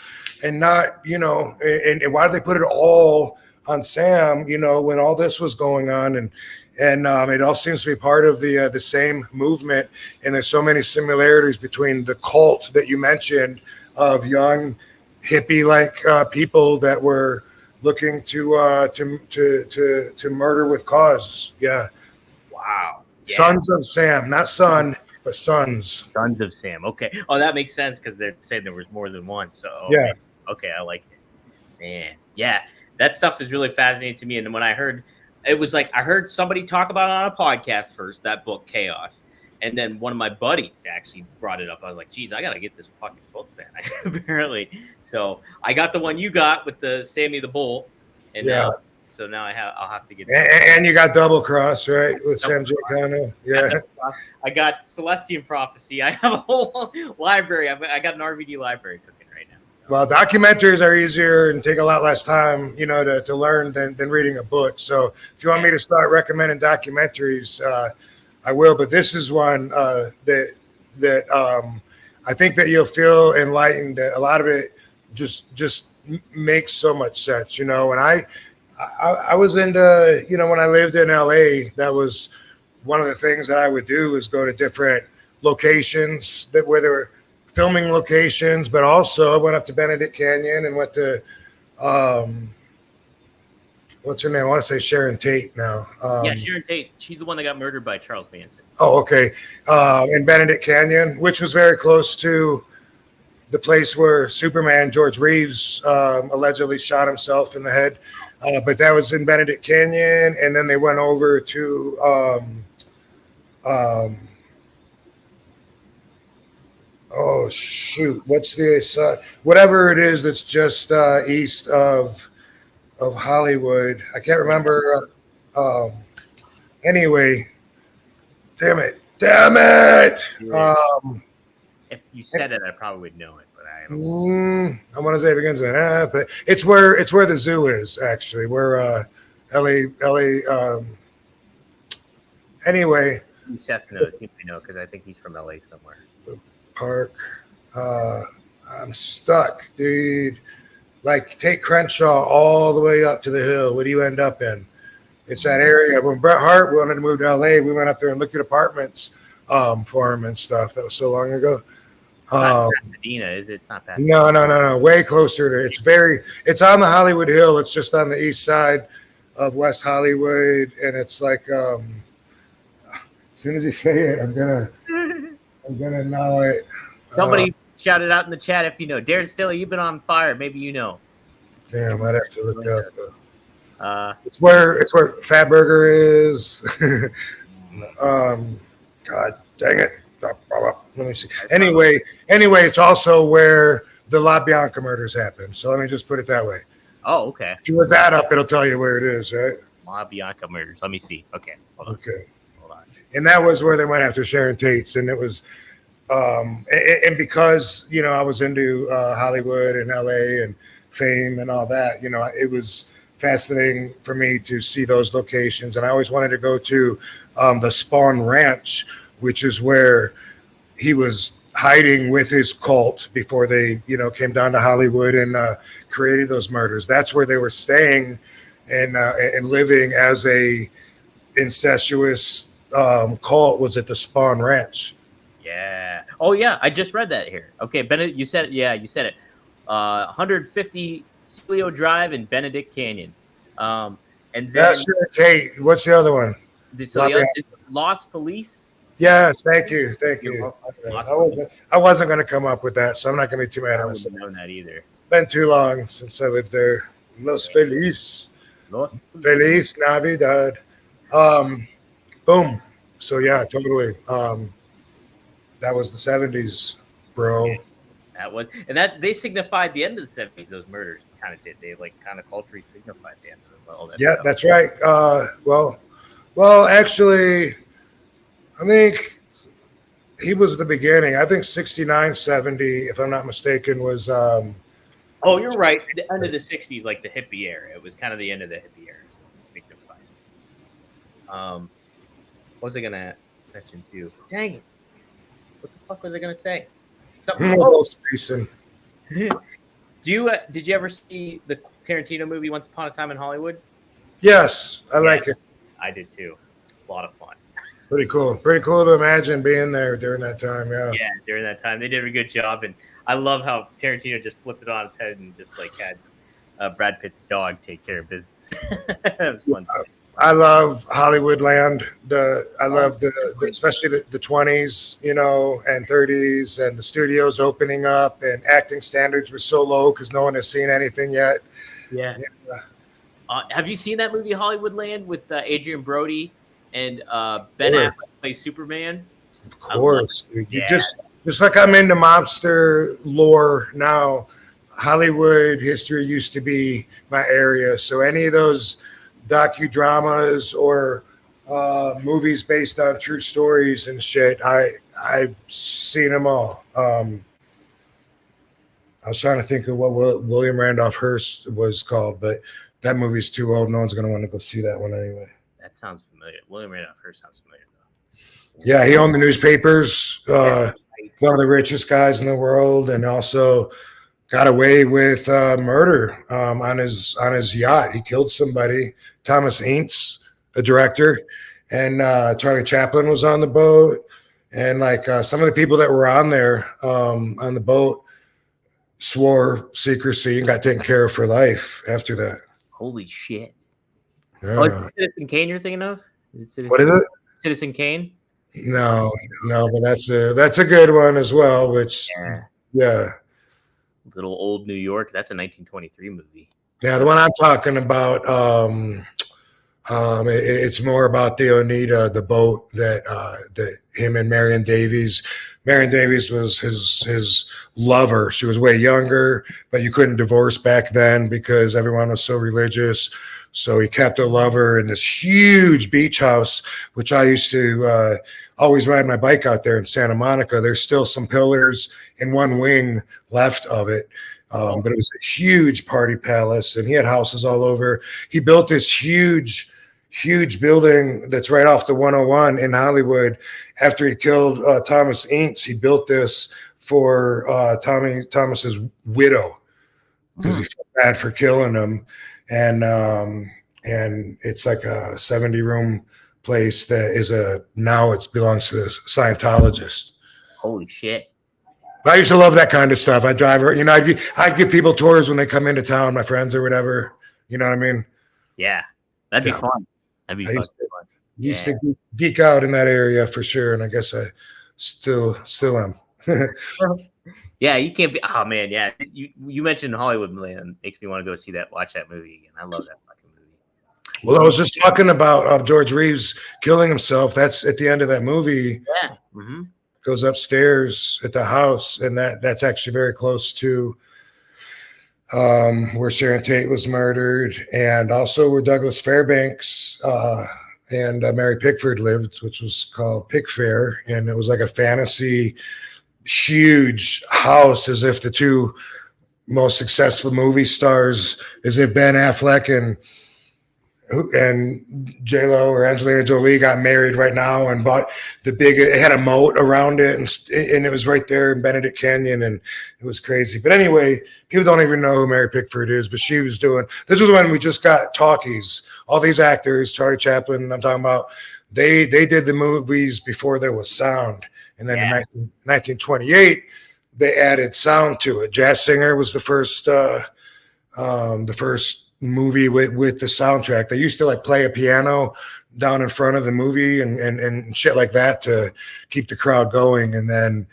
and not, and why did they put it all on Sam, when all this was going on? And it all seems to be part of the same movement. And there's so many similarities between the cult that you mentioned of young hippie-like people that were looking to murder with cause. Yeah. Wow. Yeah. Sons of Sam, not son, but Sons of Sam. Okay. Oh, that makes sense because they're saying there was more than one. So yeah. Okay, I like it. Man, yeah, that stuff is really fascinating to me. And when I heard, it was like I heard somebody talk about it on a podcast first, that book Chaos, and then one of my buddies actually brought it up. I was like, geez, I gotta get this fucking book then. Apparently, so I got the one you got with the Sammy the Bull, and yeah. So now I'll have to get. And you got Double Cross, right, with Sam Giancana. Yeah. I got Celestian Prophecy. I have a whole library. I got an RVD library cooking right now. So. Well, documentaries are easier and take a lot less time, to learn than reading a book. So if you want me to start recommending documentaries, I will. But this is one that I think that you'll feel enlightened. A lot of it just makes so much sense, And I was into, when I lived in LA, that was one of the things that I would do is go to different locations where there were filming locations, but also I went up to Benedict Canyon and went to, what's her name? I want to say Sharon Tate now. Yeah, Sharon Tate. She's the one that got murdered by Charles Manson. Oh, okay. In Benedict Canyon, which was very close to the place where Superman, George Reeves, allegedly shot himself in the head. But that was in Benedict Canyon. And then they went over to Oh shoot! What's the whatever it is that's just east of Hollywood? I can't remember. Anyway, damn it! If you said it, I probably would know it, but I don't. I want to say it begins with but it's where the zoo is actually. Where LA. Anyway, Seth knows. You know because I think he's from LA somewhere. Park. I'm stuck, dude. Like take Crenshaw all the way up to the hill. What do you end up in? It's that area. When Bret Hart wanted to move to LA, we went up there and looked at apartments for him and stuff. That was so long ago. Pasadena, is it? It's not Pasadena. No. Way closer to it's on the Hollywood Hill. It's just on the east side of West Hollywood. And it's like as soon as you say it, I'm gonna know it. Somebody shout it out in the chat if you know. Darren Stilly, you've been on fire. Maybe you know. Damn, I'd have to look up. It's where Fatburger is. God dang it. Let me see. Anyway, it's also where the La Bianca murders happened. So let me just put it that way. Oh, okay. If you look that up, it'll tell you where it is, right? La Bianca murders. Let me see. Okay. Hold on. Okay. Hold on. And that was where they went after Sharon Tate's, and it was, and because I was into Hollywood and LA and fame and all that, it was fascinating for me to see those locations, and I always wanted to go to the Spawn Ranch, which is where he was hiding with his cult before they, came down to Hollywood and created those murders. That's where they were staying and living as a incestuous cult, was at the Spawn Ranch. Yeah. Oh, yeah. I just read that here. Okay, Benedict, you said it. Yeah, you said it. 150 Celio Drive in Benedict Canyon. And then that's Tate. What's the other one? Los Feliz. Yes, thank you. I wasn't going to come up with that, so I'm not going to be too mad. I wouldn't have known that either. It's been too long since I lived there. Los Feliz Navidad. Boom. So yeah, totally. That was the 70s, bro. That was, and that they signified the end of the 70s. Those murders kind of did. They kind of culturally signified the end of all that. Yeah, stuff. That's right. Well, actually, I think he was the beginning. I think 69, 70, if I'm not mistaken, was. Oh, you're right. The end of the 60s, like the hippie era. It was kind of the end of the hippie era. Signified. What was I gonna mention too? Dang it! What the fuck was I gonna say? Something. Did you ever see the Tarantino movie Once Upon a Time in Hollywood? Yes, I like it. I did too. A lot of fun. Pretty cool to imagine being there during that time. Yeah, during that time they did a good job, and I love how Tarantino just flipped it on its head and just like had Brad Pitt's dog take care of business. That was fun. I love Hollywoodland. I love especially the 20s, and 30s, and the studios opening up, and acting standards were so low because no one has seen anything yet. Yeah. Have you seen that movie Hollywoodland with Adrian Brody and Ben Affleck plays Superman? Of course, you just like I'm into mobster lore now. Hollywood history used to be my area, so any of those docudramas or movies based on true stories and shit, I've seen them all. I was trying to think of what William Randolph Hearst was called, but that movie's too old. No one's going to want to go see that one anyway. That sounds familiar. William Randolph Hearst sounds familiar, though. Yeah, he owned the newspapers, one of the richest guys in the world, and also got away with murder on his yacht. He killed somebody. Thomas Ince, the director, and Charlie Chaplin was on the boat. And some of the people that were on there on the boat swore secrecy and got taken care of for life after that. Holy shit. Yeah. Oh, is it Citizen Kane you're thinking of? What is it? Citizen Kane? No, but that's a good one as well, which yeah. Little Old New York. That's a 1923 movie. Yeah, the one I'm talking about, It's more about the Oneida, the boat that him and Marion Davies. Marion Davies was his lover. She was way younger, but you couldn't divorce back then because everyone was so religious. So he kept a lover in this huge beach house, which I used to always ride my bike out there in Santa Monica. There's still some pillars in one wing left of it. But it was a huge party palace, and he had houses all over. He built this huge building that's right off the 101 in Hollywood. After he killed Thomas Ince, he built this for Thomas's widow because he felt bad for killing him. And it's like a 70-room place that is now it belongs to the Scientologist. Holy shit. I used to love that kind of stuff. I'd drive her, I'd give people tours when they come into town, my friends or whatever. You know what I mean? Yeah. That'd be fun. That'd be fun. Used to geek out in that area for sure. And I guess I still am. Yeah, you can't be. Oh man, yeah. You mentioned Hollywood, man. Makes me want to go watch that movie again. I love that fucking movie. Well, I was just talking about George Reeves killing himself. That's at the end of that movie. Yeah. Mm-hmm. Goes upstairs at the house, and that's actually very close to where Sharon Tate was murdered, and also where Douglas Fairbanks and Mary Pickford lived, which was called Pickfair, and it was like a fantasy huge house, as if the two most successful movie stars, as if Ben Affleck and J-Lo or Angelina Jolie got married right now and bought it had a moat around it, and it was right there in Benedict Canyon, and it was crazy. But anyway, people don't even know who Mary Pickford is, but she was this was when we just got talkies. All these actors, Charlie Chaplin, I'm talking about, they did the movies before there was sound. And then in 1928, they added sound to it. Jazz Singer was the first movie with the soundtrack. They used to like play a piano down in front of the movie and shit like that to keep the crowd going. And then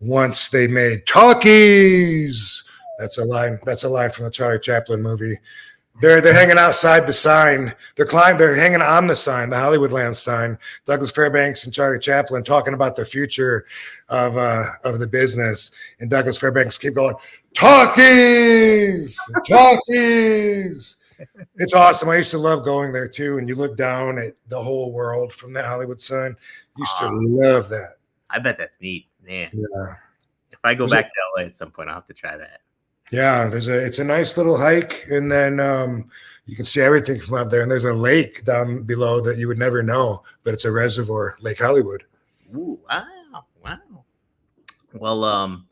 once they made talkies, that's a line from the Charlie Chaplin movie. They're hanging outside the sign. They're hanging on the sign, the Hollywoodland sign. Douglas Fairbanks and Charlie Chaplin talking about the future of the business. And Douglas Fairbanks keep going, talkies, talkies. It's awesome. I used to love going there too. And you look down at the whole world from that Hollywood sign. Used to love that. I bet that's neat, man. Yeah. If I go back to LA at some point, I'll have to try that. Yeah, it's a nice little hike, and then you can see everything from up there. And there's a lake down below that you would never know, but it's a reservoir, Lake Hollywood. Ooh, wow. Well,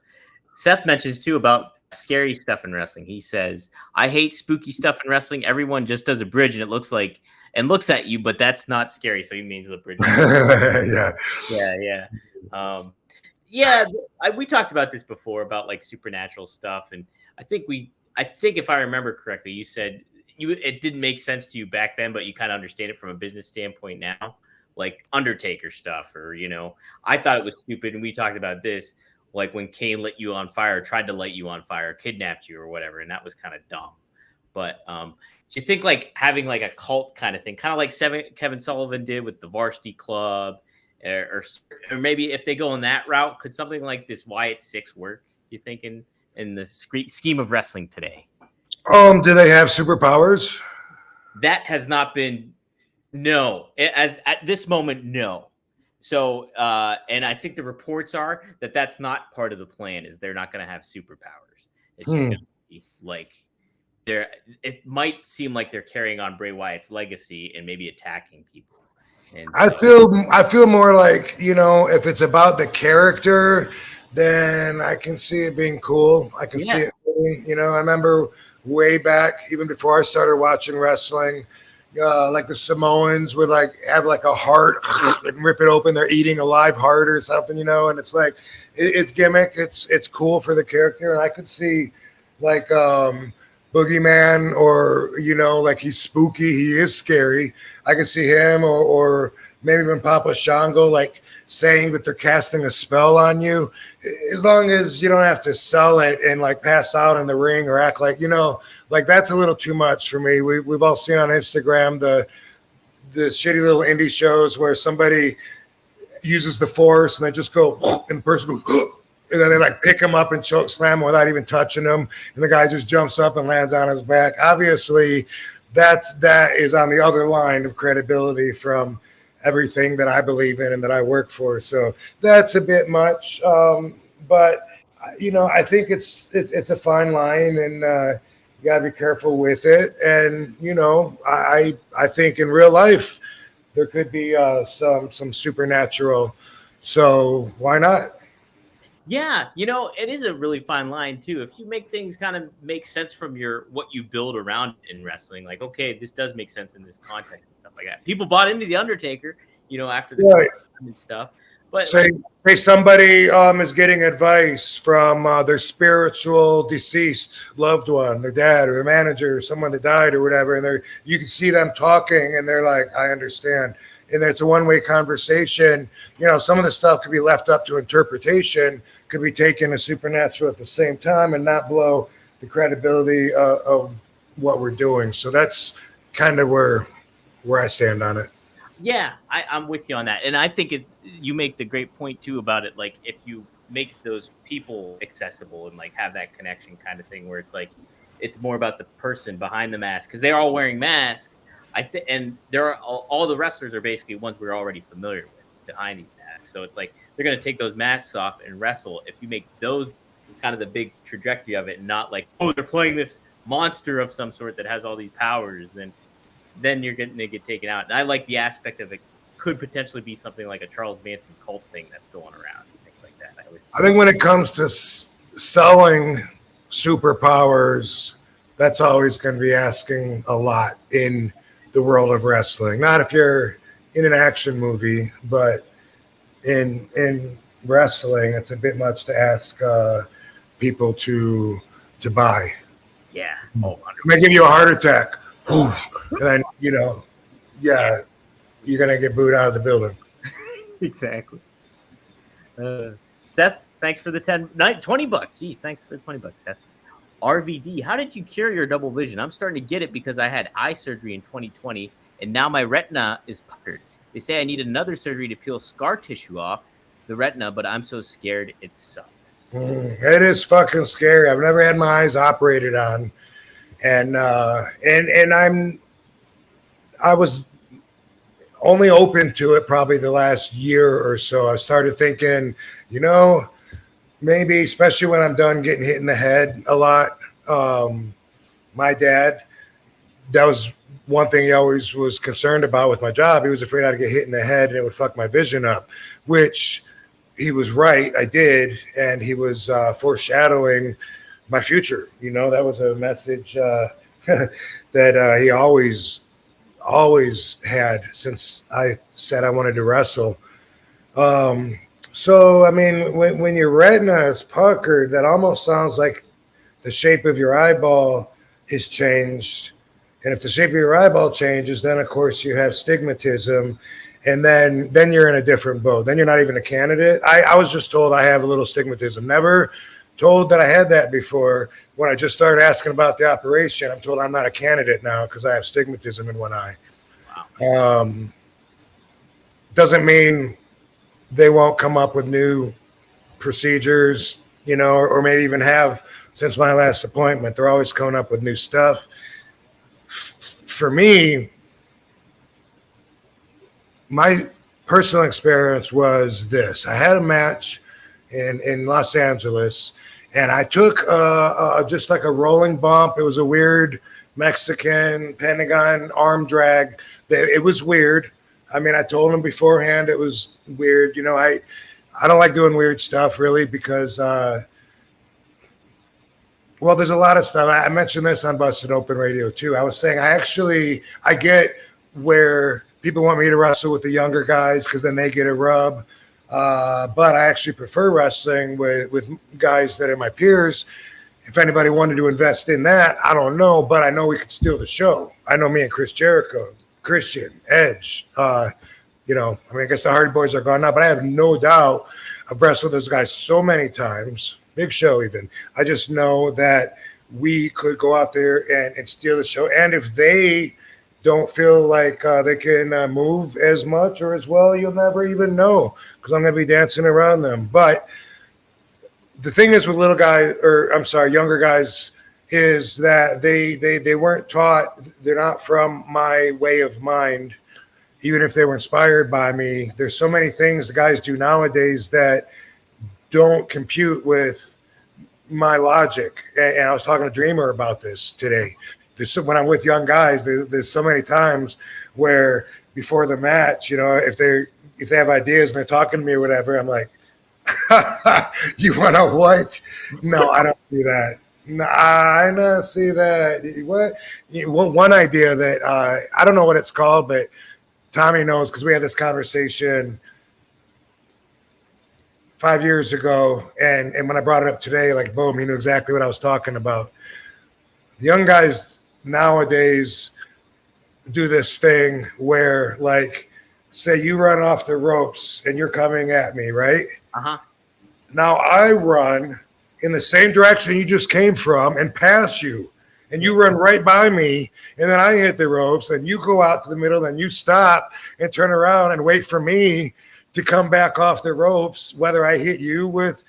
Seth mentions too about scary stuff in wrestling. He says, "I hate spooky stuff in wrestling. Everyone just does a bridge, and it looks at you, but that's not scary." So he means the bridge. Yeah. We talked about this before about like supernatural stuff, and I think if I remember correctly, you said it didn't make sense to you back then, but you kind of understand it from a business standpoint now, like Undertaker stuff, or I thought it was stupid, and we talked about this, like when Kane tried to light you on fire, kidnapped you or whatever, and that was kind of dumb. But do you think like having like a cult kind of thing, kind of like Kevin Sullivan did with the Varsity Club, or maybe if they go in that route, could something like this Wyatt Six work, do you think, in the scheme of wrestling today? Do they have superpowers? That has not been, no. As at this moment, no. So, and I think the reports are that that's not part of the plan. Is they're not going to have superpowers. It's just going to be like it might seem like they're carrying on Bray Wyatt's legacy and maybe attacking people. And I feel more like, if it's about the character, then I can see it being cool. I can see it being, I remember way back, even before I started watching wrestling, like the Samoans would like have like a heart and rip it open. They're eating a live heart or something, and it's like, it's gimmick. It's cool for the character. And I could see like, Boogeyman, or like he's spooky, he is scary. I could see him, or maybe even Papa Shango, like saying that they're casting a spell on you, as long as you don't have to sell it and like pass out in the ring or act like like that's a little too much for me. We've all seen on Instagram the shitty little indie shows where somebody uses the force and they just go and the person goes and then they like pick him up and choke slam him without even touching him, and the guy just jumps up and lands on his back. Obviously, that is on the other line of credibility from everything that I believe in and that I work for. So that's a bit much, but I think it's a fine line, and you got to be careful with it. And I think in real life there could be some supernatural. So why not? Yeah, it is a really fine line too. If you make things kind of make sense from what you build around in wrestling, like, okay, this does make sense in this context and stuff like that. People bought into the Undertaker, after the Right. and stuff. But say somebody is getting advice from their spiritual deceased loved one, their dad or their manager or someone that died or whatever, and you can see them talking and they're like, I understand. And it's a one-way conversation. Some of the stuff could be left up to interpretation, could be taken as supernatural at the same time and not blow the credibility of what we're doing. So that's kind of where I stand on it. Yeah, I'm with you on that. And I think you make the great point too about it. Like, if you make those people accessible and like have that connection kind of thing where it's like, it's more about the person behind the mask, because they're all wearing masks. And there are all the wrestlers are basically ones we're already familiar with behind these masks. So it's like they're going to take those masks off and wrestle. If you make those kind of the big trajectory of it, and not like, oh, they're playing this monster of some sort that has all these powers, then you're going to get taken out. And I like the aspect of it could potentially be something like a Charles Manson cult thing that's going around and things like that. I think when it comes to selling superpowers, that's always going to be asking a lot in the world of wrestling. Not if you're in an action movie, but in wrestling, it's a bit much to ask people to buy. Yeah. Oh, may give you a heart attack. And then, you're going to get booed out of the building. Exactly. Seth, thanks for the $20. Jeez, thanks for the $20, Seth. RVD, how did you cure your double vision? I'm starting to get it because I had eye surgery in 2020, and now my retina is puckered. They say I need another surgery to peel scar tissue off the retina, but I'm so scared it sucks. It is fucking scary. I've never had my eyes operated on, and I was only open to it probably the last year or so. I started thinking, maybe, especially when I'm done getting hit in the head a lot. My dad, that was one thing he always was concerned about with my job. He was afraid I'd get hit in the head and it would fuck my vision up, which he was right. I did. And he was foreshadowing my future. That was a message that he always had since I said I wanted to wrestle. So, I mean, when your retina is puckered, that almost sounds like the shape of your eyeball has changed. And if the shape of your eyeball changes, then, of course, you have stigmatism. And then you're in a different boat. Then you're not even a candidate. I was just told I have a little stigmatism. Never told that I had that before. When I just started asking about the operation, I'm told I'm not a candidate now because I have stigmatism in one eye. Wow. Doesn't mean they won't come up with new procedures, or maybe even have since my last appointment. They're always coming up with new stuff. For me, my personal experience was this. I had a match in Los Angeles, and I took just like a rolling bump. It was a weird Mexican Pentagon arm drag. It was weird. I mean, I told him beforehand it was weird. I don't like doing weird stuff really because, there's a lot of stuff. I mentioned this on Busted Open Radio too. I was saying I get where people want me to wrestle with the younger guys because then they get a rub. But I actually prefer wrestling with guys that are my peers. If anybody wanted to invest in that, I don't know, but I know we could steal the show. I know me and Chris Jericho, Christian, Edge, I guess the Hardy Boys are gone now, but I have no doubt I've wrestled those guys so many times, Big Show even. I just know that we could go out there and steal the show. And if they don't feel like they can move as much or as well, you'll never even know because I'm going to be dancing around them. But the thing is with little guys, or I'm sorry, younger guys, is that they weren't taught. They're not from my way of mind. Even if they were inspired by me, there's so many things the guys do nowadays that don't compute with my logic. And I was talking to Dreamer about this today. When I'm with young guys, there's so many times where before the match, if they have ideas and they're talking to me or whatever, I'm like, you want to what? No, I don't see that. No, I don't see that. What? One idea that I don't know what it's called, but Tommy knows because we had this conversation 5 years ago, and when I brought it up today, like boom, he knew exactly what I was talking about. The young guys nowadays do this thing where, like, say you run off the ropes and you're coming at me, right? Now I run in the same direction you just came from and pass you, and you run right by me, and then I hit the ropes, and you go out to the middle, and you stop and turn around and wait for me to come back off the ropes, whether I hit you with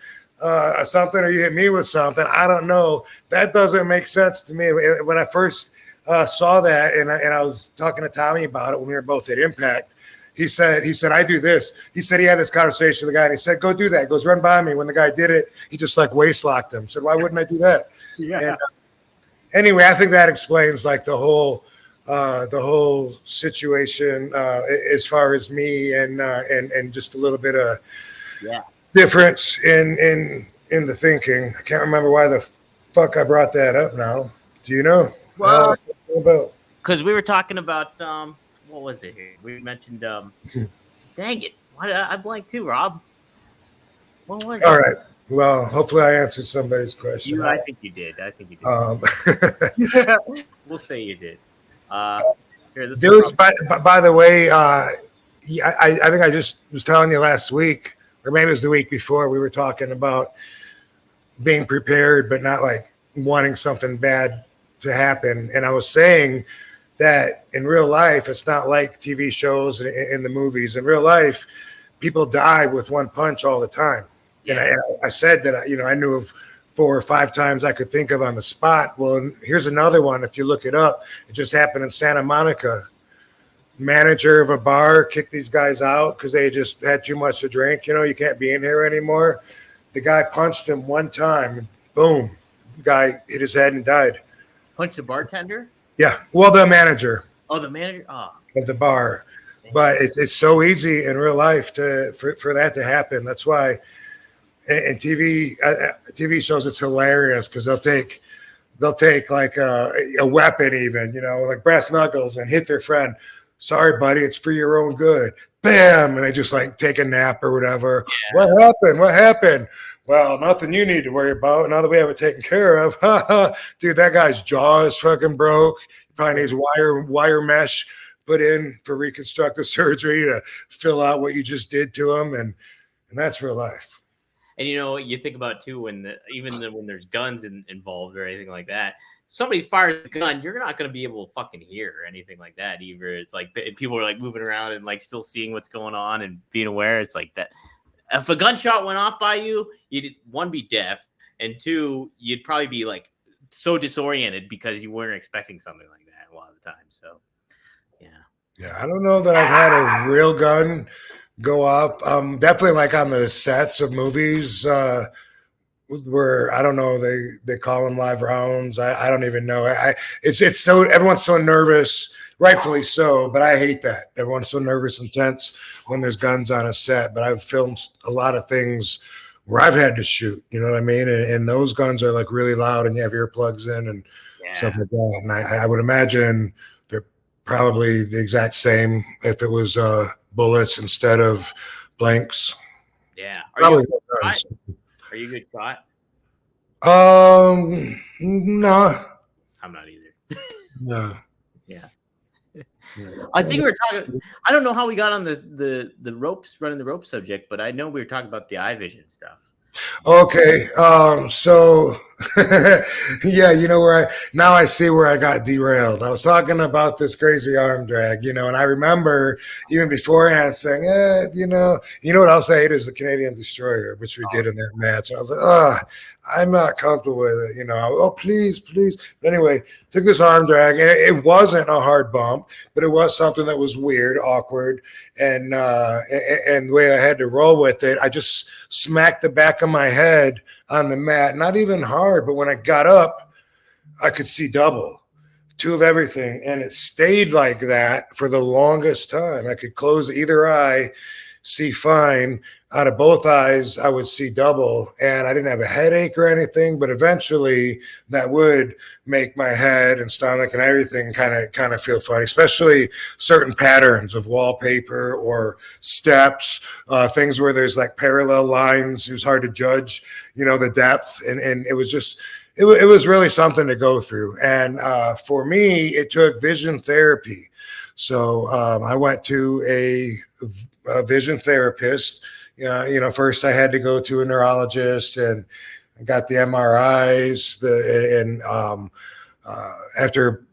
something or you hit me with something. I don't know. That doesn't make sense to me. When I first saw that, and I was talking to Tommy about it when we were both at Impact, he said, I do this. He said he had this conversation with the guy, and he said, go do that. He goes, run by me. When the guy did it, he just like waist locked him. Said, why wouldn't I do that? Yeah. And, anyway, I think that explains like the whole situation as far as me and just a little bit of difference in the thinking. I can't remember why the fuck I brought that up now. Do you know? Well, because we were talking about what was it here? We mentioned dang it. I blanked too, Rob. What was it? All right. Well, hopefully I answered somebody's question. I think you did. We'll say you did. By the way, I think I just was telling you last week, or maybe it was the week before, we were talking about being prepared, but not like wanting something bad to happen. And I was saying that in real life, it's not like TV shows and in the movies. In real life, people die with one punch all the time. Yeah. And I said that, I knew of 4 or 5 times I could think of on the spot. Well, here's another one. If you look it up, it just happened in Santa Monica. Manager of a bar kicked these guys out because they just had too much to drink. You can't be in here anymore. The guy punched him one time. Boom. The guy hit his head and died. Punched the bartender? Yeah. Well, the manager. Oh, the manager? Oh. Of the bar. But it's so easy in real life for that to happen. That's why in TV shows it's hilarious because they'll take like a weapon even, like brass knuckles and hit their friend. Sorry, buddy, it's for your own good. Bam! And they just like take a nap or whatever. Yeah. What happened? Well, nothing you need to worry about. Now that we have it taken care of. Dude, that guy's jaw is fucking broke. He probably needs wire mesh put in for reconstructive surgery to fill out what you just did to him. And that's real life. And you think about too, when there's guns involved or anything like that, somebody fires a gun, you're not going to be able to fucking hear or anything like that either. It's like people are like moving around and like still seeing what's going on and being aware. It's like that. If a gunshot went off by you, you'd 1, be deaf, and 2, you'd probably be like so disoriented because you weren't expecting something like that a lot of the time. So, yeah, I don't know that I've had a real gun go off. Definitely like on the sets of movies where I don't know, they call them live rounds. I don't even know. It's so everyone's so nervous, rightfully so, but I hate that. Everyone's so nervous and tense when there's guns on a set. But I've filmed a lot of things where I've had to shoot, you know what I mean? And those guns are like really loud and you have earplugs in and stuff like that. And I would imagine they're probably the exact same if it was bullets instead of blanks. Yeah. Are you a good shot? No. I'm not either. No. Yeah. I think we were talking. I don't know how we got on the ropes, running the rope subject, but I know we were talking about the eye vision stuff. Okay. So yeah, you know where I see where I got derailed. I was talking about this crazy arm drag, and I remember even beforehand saying, you know what else I hate is the Canadian Destroyer, which we did in that match. And I was like, I'm not comfortable with it, Oh, please, please. But anyway, took this arm drag, and it wasn't a hard bump, but it was something that was weird, awkward, and the way I had to roll with it, I just smacked the back of my head on the mat, not even hard, but when I got up, I could see double, two of everything, and it stayed like that for the longest time. I could close either eye, see fine. Out of both eyes, I would see double, and I didn't have a headache or anything, but eventually that would make my head and stomach and everything kind of feel funny, especially certain patterns of wallpaper or steps, things where there's like parallel lines. It was hard to judge, the depth, and it was just it was really something to go through. And for me, it took vision therapy. So I went to a vision therapist. First I had to go to a neurologist, and I got the MRIs, after,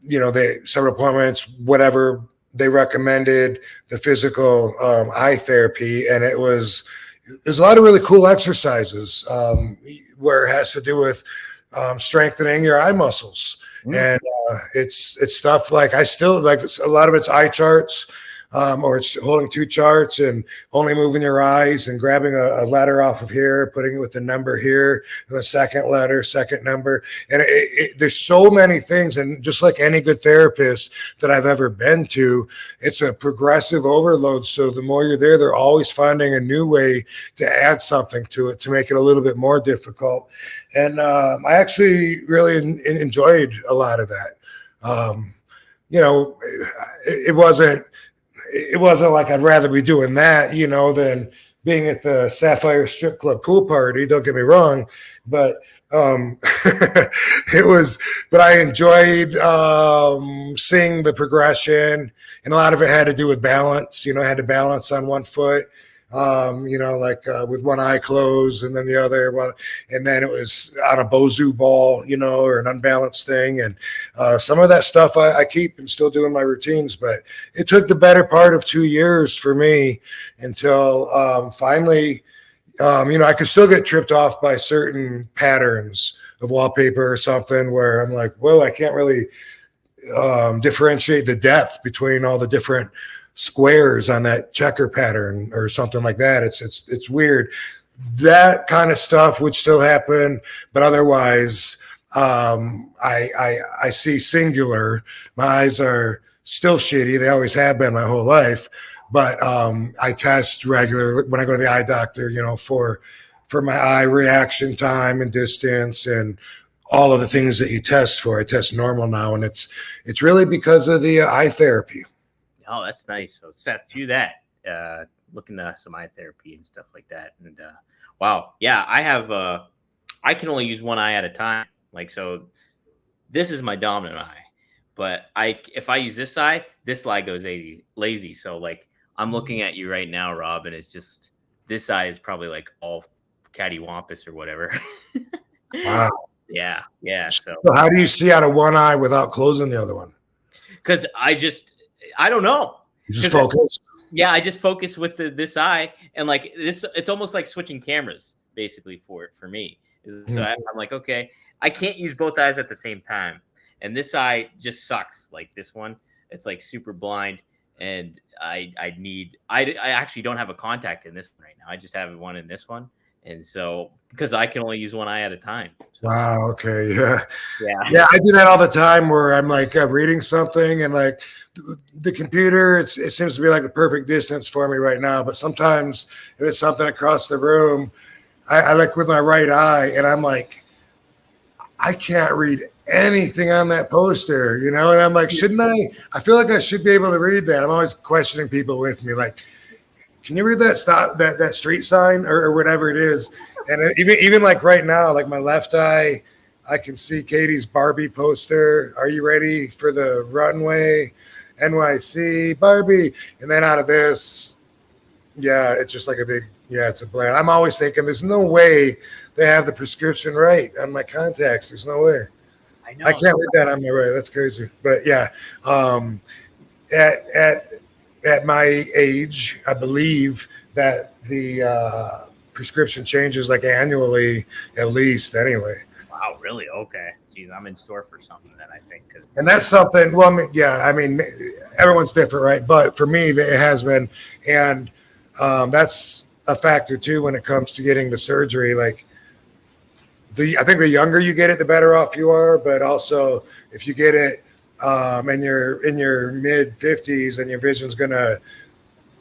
several appointments, whatever they recommended, the physical eye therapy. And there's a lot of really cool exercises where it has to do with strengthening your eye muscles. And it's stuff like, I still like, a lot of it's eye charts, or it's holding two charts and only moving your eyes and grabbing a letter off of here, putting it with the number here, and the second letter, second number. And there's so many things. And just like any good therapist that I've ever been to, it's a progressive overload. So the more you're there, they're always finding a new way to add something to it to make it a little bit more difficult. And I actually really enjoyed a lot of that. It wasn't like I'd rather be doing that, than being at the Sapphire Strip Club pool party. Don't get me wrong, but but I enjoyed seeing the progression, and a lot of it had to do with balance. I had to balance on one foot, with one eye closed and then the other one, and then it was on a Bozu ball, or an unbalanced thing. And some of that stuff I keep and still doing my routines, but it took the better part of 2 years for me until finally, I could still get tripped off by certain patterns of wallpaper or something where I'm like, whoa, I can't really differentiate the depth between all the different squares on that checker pattern or something like that. It's weird. That kind of stuff would still happen, but otherwise, I see singular. My eyes are still shitty. They always have been my whole life, but I test regularly when I go to the eye doctor, for my eye reaction time and distance and all of the things that you test for. I test normal now, and it's really because of the eye therapy. Oh, that's nice. So Seth, do that. Look into some eye therapy and stuff like that. And wow, yeah, I can only use one eye at a time. Like, so this is my dominant eye, but if I use this eye goes lazy. So like, I'm looking at you right now, Rob, and it's just, this eye is probably like all cattywampus or whatever. Wow. Yeah. So how do you see out of one eye without closing the other one? Because I don't know. You just focus. Yeah, I just focus with this eye, and like this, it's almost like switching cameras basically for me. So I'm like, okay, I can't use both eyes at the same time, and this eye just sucks. Like this one, it's like super blind, and I actually don't have a contact in this one right now. I just have one in this one. And so, because I can only use one eye at a time. So. Wow. Okay. Yeah. I do that all the time where I'm like reading something and like the computer, it seems to be like the perfect distance for me right now. But sometimes if it's something across the room, I look with my right eye and I'm like, I can't read anything on that poster, and I'm like, shouldn't I? I feel like I should be able to read that. I'm always questioning people with me, like, can you read that street sign or whatever it is? And even like right now, like my left eye, I can see Katie's Barbie poster. Are you ready for the runway? NYC Barbie. And then out of this, Yeah, it's just like a big, it's a blend. I'm always thinking there's no way they have the prescription right on my contacts. There's no way. I know. I can't read that on my right. That's crazy. But yeah, at at my age, I believe that the prescription changes like annually at least anyway. Wow, really? Okay. Geez, I'm in store for something then, I think. And that's something, well, I mean, everyone's different, right? But for me, it has been. And that's a factor too when it comes to getting the surgery. Like, I think the younger you get it, the better off you are. But also, if you get it and you're in your mid 50s and your vision's going to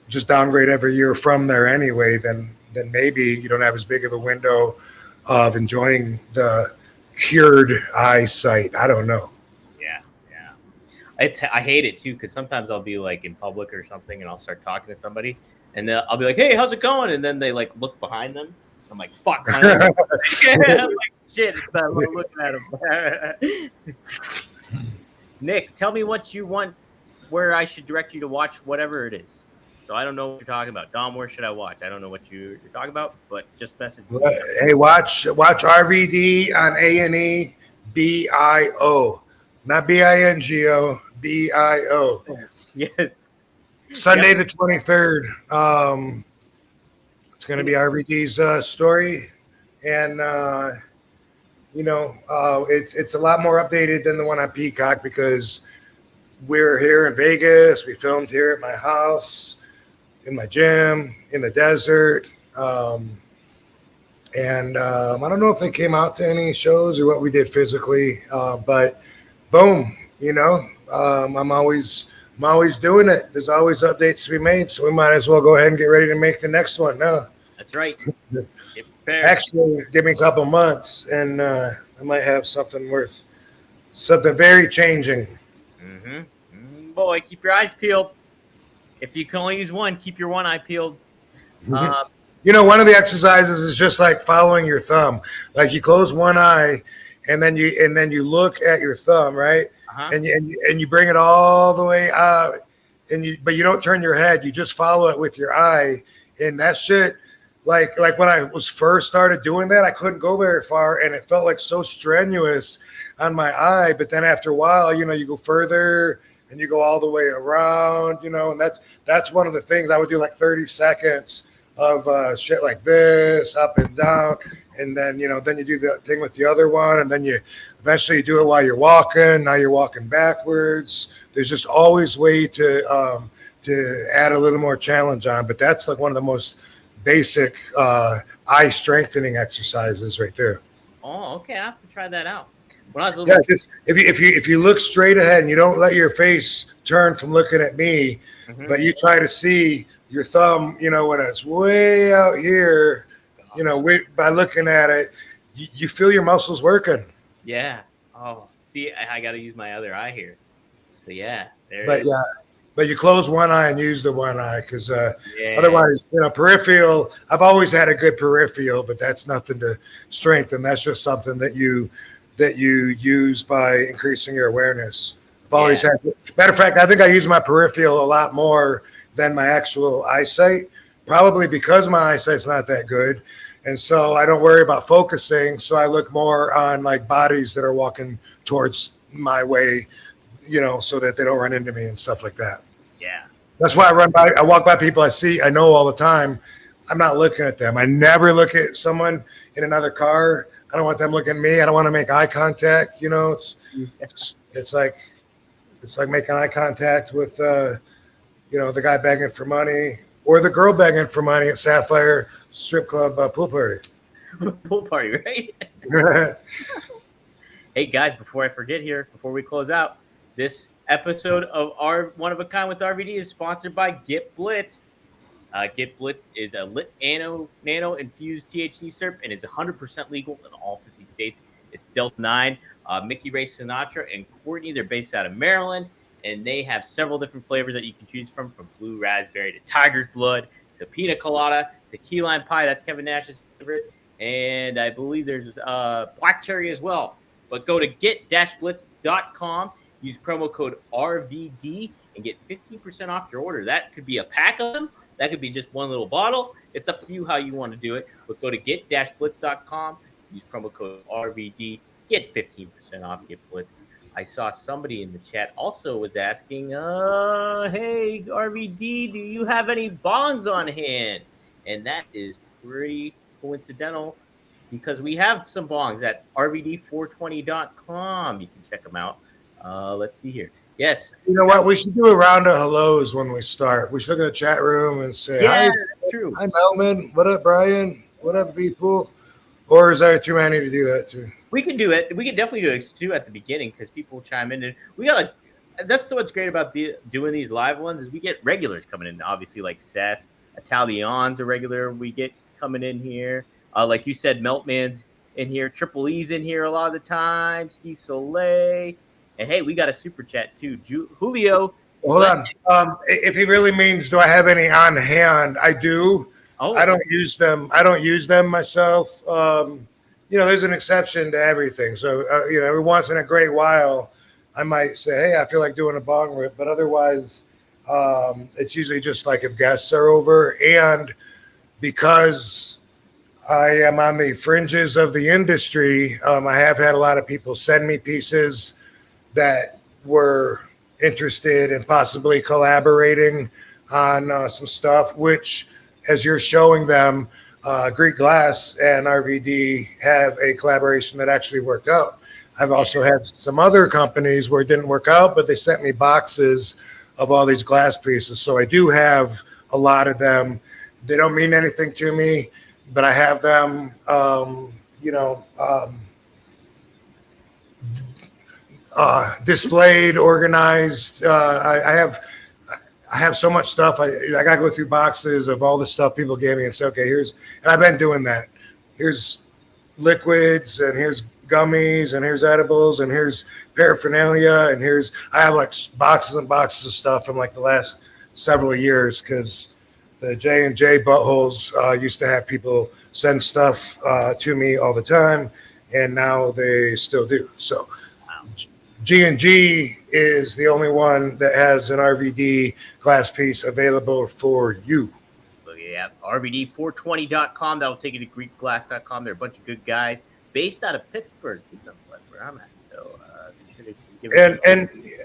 just downgrade every year from there anyway, then maybe you don't have as big of a window of enjoying the cured eyesight. I don't know. I hate it too, because sometimes I'll be like in public or something and I'll start talking to somebody and I'll be like, hey, how's it going? And then they like look behind them. I'm like, fuck. I'm like, shit. I'm looking at them. Nick, tell me what you want, where I should direct you to watch whatever it is. So I don't know what you're talking about. Dom, where should I watch? I don't know what you're talking about, but just message me. Hey, watch RVD on A&E BIO. Not BINGO, BIO. Yes. Sunday the 23rd. It's going to be RVD's story. And, it's a lot more updated than the one on Peacock because we're here in Vegas. We filmed here at my house, in my gym, in the desert. And I don't know if they came out to any shows or what we did physically, but boom, I'm always doing it. There's always updates to be made, so we might as well go ahead and get ready to make the next one now. That's right. Actually, give me a couple months, and I might have something very changing. Boy, keep your eyes peeled. If you can only use one, keep your one eye peeled. One of the exercises is just like following your thumb. Like you close one eye, and then you look at your thumb, right? And you bring it all the way out, but you don't turn your head. You just follow it with your eye, and that shit. Like when I was first started doing that, I couldn't go very far, and it felt like so strenuous on my eye. But then after a while, you go further, and you go all the way around, and that's one of the things I would do, like 30 seconds of shit like this, up and down. And then, then you do the thing with the other one. And then you eventually do it while you're walking. Now you're walking backwards. There's just always way to add a little more challenge on. But that's like one of the most basic eye strengthening exercises right there. Oh, okay. I have to try that out. When I was little, just if you look straight ahead and you don't let your face turn from looking at me, but you try to see your thumb, when it's way out here, by looking at it, you feel your muscles working. Yeah. Oh, see, I got to use my other eye here. So yeah, but you close one eye and use the one eye because otherwise, peripheral. I've always had a good peripheral, but that's nothing to strengthen. That's just something that you use by increasing your awareness. I've always had. Matter of fact, I think I use my peripheral a lot more than my actual eyesight, probably because my eyesight's not that good. And so I don't worry about focusing. So I look more on like bodies that are walking towards my way, so that they don't run into me and stuff like that. Yeah. That's why I walk by people I know all the time. I'm not looking at them. I never look at someone in another car. I don't want them looking at me. I don't want to make eye contact. It's like making eye contact with, the guy begging for money or the girl begging for money at Sapphire Strip Club pool party. Pool party, right? Hey guys, before I forget here, before we close out, this episode of our One of a Kind with RVD is sponsored by Get Blitzed. Get Blitzed is a lit nano infused THC syrup and is 100% legal in all 50 states. It's Delta 9. Mickey Ray Sinatra and Courtney, they're based out of Maryland, and they have several different flavors that you can choose from blue raspberry to tiger's blood to pina colada to key lime pie. That's Kevin Nash's favorite. And I believe there's black cherry as well. But go to get-blitz.com, use promo code RVD, and get 15% off your order. That could be a pack of them. That could be just one little bottle. It's up to you how you want to do it. But go to get-blitz.com, use promo code RVD, get 15% off, get blitzed. I saw somebody in the chat also was asking, hey, RVD, do you have any bonds on hand? And that is pretty coincidental because we have some bongs at rvd420.com. You can check them out. Let's see here. Yes. You know what? We should do a round of hellos when we start. We should look at the chat room and say, yeah, hi, that's true. Hi, Melman. What up, Brian? What up, people? Or is there too many to do that too? We can do it. We can definitely do it too at the beginning because people chime in. And that's what's great about doing these live ones is we get regulars coming in. Obviously, like Seth, Italian's a regular. We get coming in here. Like you said, Meltman's in here. Triple E's in here a lot of the time. Steve Soleil. And hey, we got a super chat too. Julio. Hold on. If he really means, do I have any on hand? I do. Oh. I don't use them. I don't use them myself. There's an exception to everything. So, every once in a great while, I might say, hey, I feel like doing a bong rip. But otherwise, it's usually just like if guests are over. And because I am on the fringes of the industry, I have had a lot of people send me pieces that were interested in possibly collaborating on some stuff, which, as you're showing them, Greek Glass and RVD have a collaboration that actually worked out. I've also had some other companies where it didn't work out, but they sent me boxes of all these glass pieces. So I do have a lot of them. They don't mean anything to me, but I have them, displayed, organized. I have so much stuff. I got to go through boxes of all the stuff people gave me and say, okay, and I've been doing that. Here's liquids, and here's gummies, and here's edibles, and here's paraphernalia, and I have like boxes and boxes of stuff from like the last several years because the J&J buttholes used to have people send stuff to me all the time, and now they still do. So G&G is the only one that has an RVD glass piece available for you. Yeah, RVD420.com. That'll take you to GreekGlass.com. They're a bunch of good guys based out of Pittsburgh. That's where I'm at. So and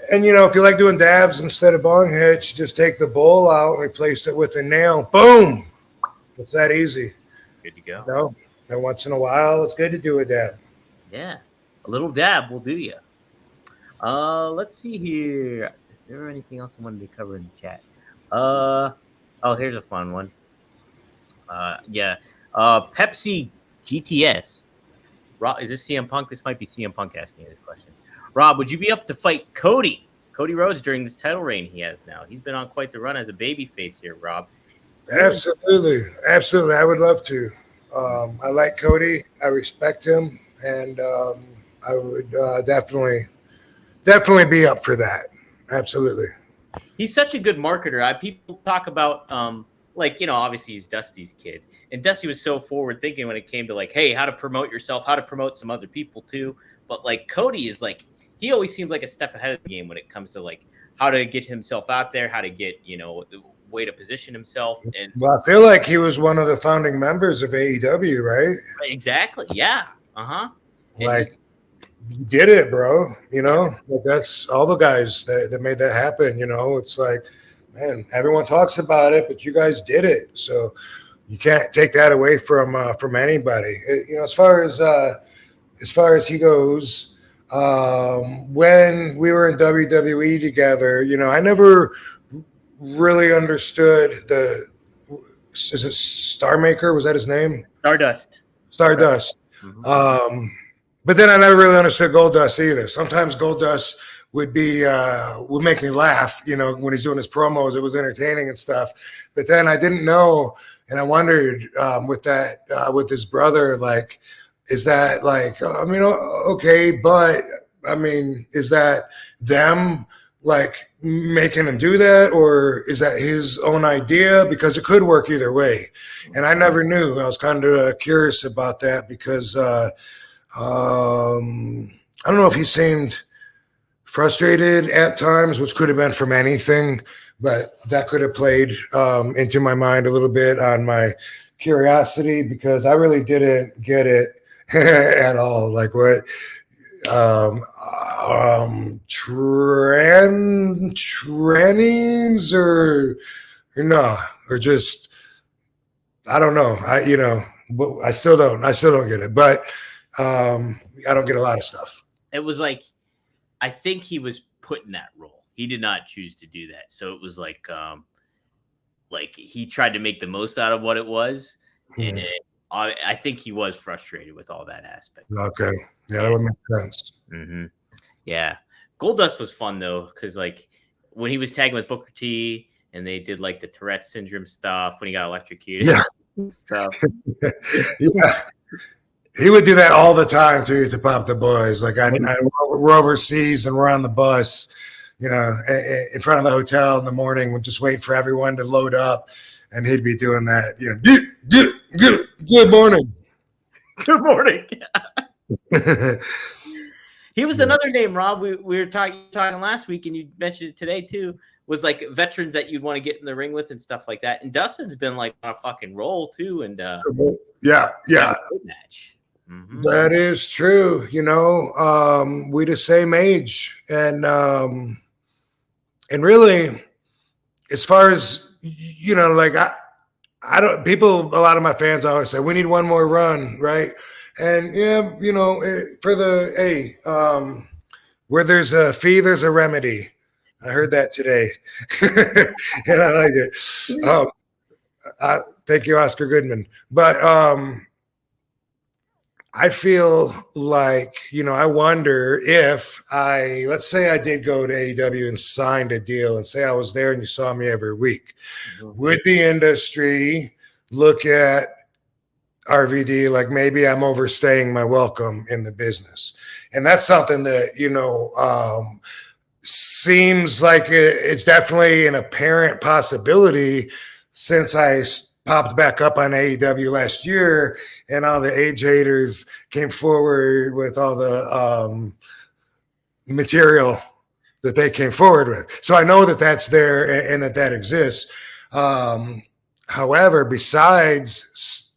if you like doing dabs instead of bong hits, just take the bowl out and replace it with a nail. Boom! It's that easy. Good to go. No, and once in a while, it's good to do a dab. Yeah, a little dab will do you. Let's see here. Is there anything else I wanted to cover in the chat? Here's a fun one. Pepsi GTS. Rob, is this CM Punk? This might be CM Punk asking this question. Rob, would you be up to fight Cody Rhodes during this title reign he has now? He's been on quite the run as a babyface here, Rob. Absolutely. I would love to. I like Cody. I respect him, and I would definitely be up for that. Absolutely. He's such a good marketer. People talk about, obviously he's Dusty's kid. And Dusty was so forward thinking when it came to like, hey, how to promote yourself, how to promote some other people too. But like Cody is like, he always seems like a step ahead of the game when it comes to like how to get himself out there, how to get, the way to position himself. And well, I feel like he was one of the founding members of AEW, right? Exactly. Yeah. Uh-huh. Like, you did it, bro. Like that's all the guys that made that happen. It's like, man, everyone talks about it, but you guys did it. So you can't take that away from anybody. As far as he goes, when we were in WWE together, I never really understood is it Star Maker? Was that his name? Stardust. Mm-hmm. But then I never really understood Goldust either. Sometimes Goldust would make me laugh, when he's doing his promos. It was entertaining and stuff. But then I didn't know, and I wondered with his brother, like, is that like, okay, but is that them like making him do that, or is that his own idea? Because it could work either way. And I never knew. I was kind of curious about that because I don't know if he seemed frustrated at times, which could have been from anything, but that could have played into my mind a little bit on my curiosity, because I really didn't get it at all. Like what trannies or no, or just I don't know. But I still don't get it. But I don't get a lot of stuff. It was like, I think he was put in that role. He did not choose to do that. So it was like he tried to make the most out of what it was. And I think he was frustrated with all that aspect. Okay. Yeah, that would make sense. Mm-hmm. Yeah. Goldust was fun though, because like when he was tagging with Booker T and they did like the Tourette syndrome stuff when he got electrocuted and stuff. Yeah. He would do that all the time too to pop the boys. Like we're overseas and we're on the bus, in front of the hotel in the morning. We're just waiting for everyone to load up, and he'd be doing that. Good morning. Good morning. He was another name, Rob. We were talking last week, and you mentioned it today too. Was like veterans that you'd want to get in the ring with and stuff like that. And Dustin's been like on a fucking roll too. And yeah, match. Mm-hmm. That is true. We the same age, and really, as far as like I don't. People, a lot of my fans always say we need one more run, right? And for the where there's a fee, there's a remedy. I heard that today, and I like it. Thank you, Oscar Goodman. But I feel like, I wonder if let's say I did go to AEW and signed a deal, and say I was there and you saw me every week. Mm-hmm. Would the industry look at RVD like maybe I'm overstaying my welcome in the business? And that's something that, seems like it's definitely an apparent possibility since I popped back up on AEW last year and all the age haters came forward with all the material that they came forward with. So I know that that's there and that exists. However, besides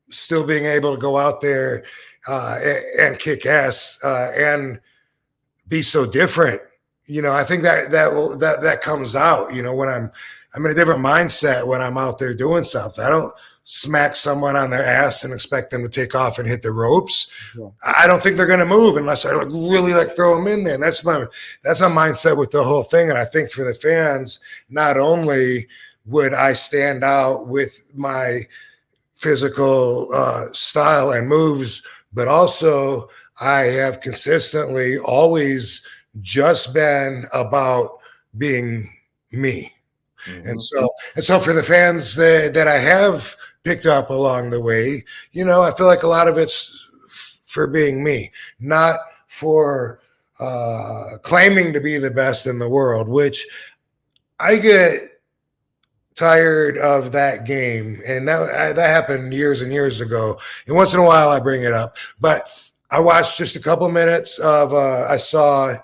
still being able to go out there and kick ass and be so different, I think that comes out, when I'm in a different mindset when I'm out there doing something. I don't smack someone on their ass and expect them to take off and hit the ropes. Yeah. I don't think they're going to move unless I really throw them in there. And that's my mindset with the whole thing. And I think for the fans, not only would I stand out with my physical style and moves, but also I have consistently always just been about being me. Mm-hmm. And so for the fans that I have picked up along the way, I feel like a lot of it's for being me, not for claiming to be the best in the world, which I get tired of that game. And that happened years and years ago. And once in a while I bring it up, but I watched just a couple minutes of I saw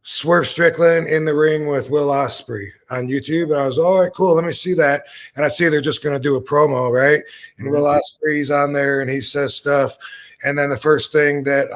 Swerve Strickland in the ring with Will Ospreay on YouTube. And I was, all right, cool. Let me see that. And I see they're just going to do a promo, right? And Will Ospreay's on there and he says stuff. And then the first thing that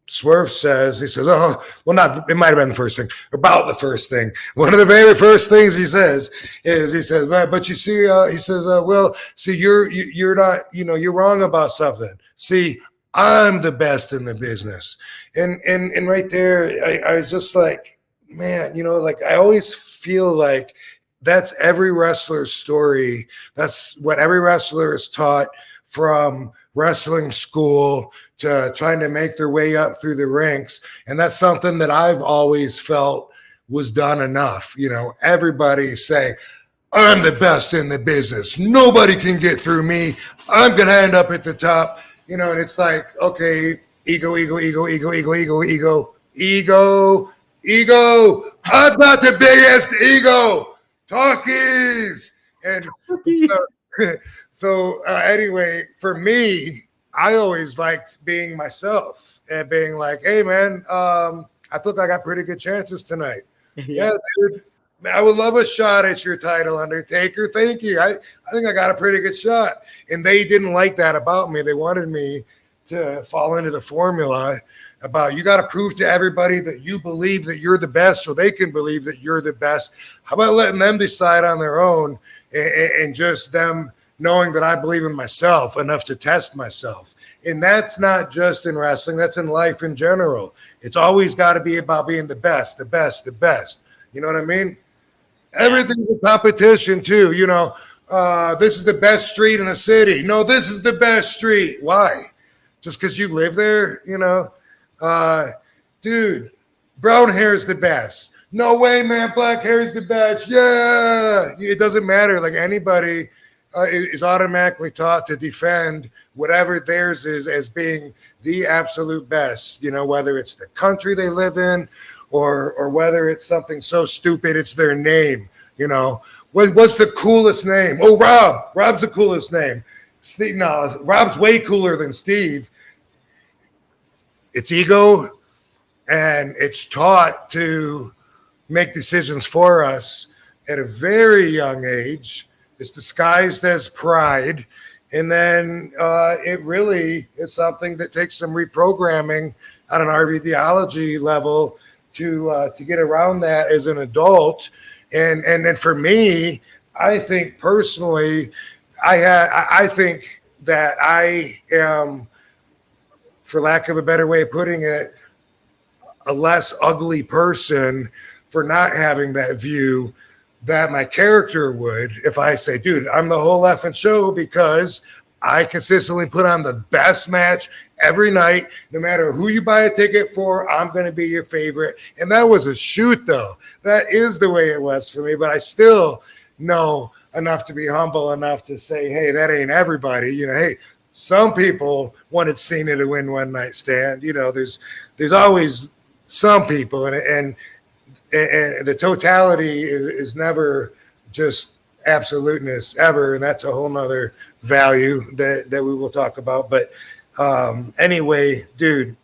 Swerve says, he says, it might have been the first thing. About the first thing. One of the very first things he says is, he says, but you see, he says, well, see, you're not, you're wrong about something. See, I'm the best in the business. And right there, I was just like, man, I always feel like that's every wrestler's story. That's what every wrestler is taught from wrestling school to trying to make their way up through the ranks. And that's something that I've always felt was done enough. Everybody say, I'm the best in the business. Nobody can get through me. I'm going to end up at the top. And it's like, okay, ego. I've got the biggest ego. Talkies. And so anyway, for me, I always liked being myself and being like, hey, man, I feel like I got pretty good chances tonight. Yeah, dude. I would love a shot at your title, Undertaker. Thank you. I think I got a pretty good shot. And they didn't like that about me. They wanted me to fall into the formula about you got to prove to everybody that you believe that you're the best so they can believe that you're the best. How about letting them decide on their own and just them knowing that I believe in myself enough to test myself? And that's not just in wrestling. That's in life in general. It's always got to be about being the best, the best, the best. You know what I mean? Everything's a competition too. You know, this is the best street in the city. No, this is the best street. Why? Just because you live there, you know? Dude, brown hair is the best. No way, man. Black hair is the best. Yeah. It doesn't matter. Like anybody is automatically taught to defend whatever theirs is as being the absolute best, you know, whether it's the country they live in or whether it's something so stupid, it's their name, you know. What's the coolest name? Oh, Rob. Rob's the coolest name. Steve, no, Rob's way cooler than Steve. It's ego, and it's taught to make decisions for us at a very young age. It's disguised as pride. And then it really is something that takes some reprogramming on an RVDology level to get around that as an adult. And then for me, I think personally, I think that I am, for lack of a better way of putting it, a less ugly person for not having that view that my character would if I say, dude, I'm the whole effing show because I consistently put on the best match every night. No matter who you buy a ticket for, I'm going to be your favorite. And that was a shoot, though. That is the way it was for me. But I still know enough to be humble enough to say, hey, that ain't everybody. You know, hey, some people wanted Cena to win one night stand. You know, there's always some people, and the totality is never just absoluteness ever, and that's a whole nother value that we will talk about. But anyway, dude,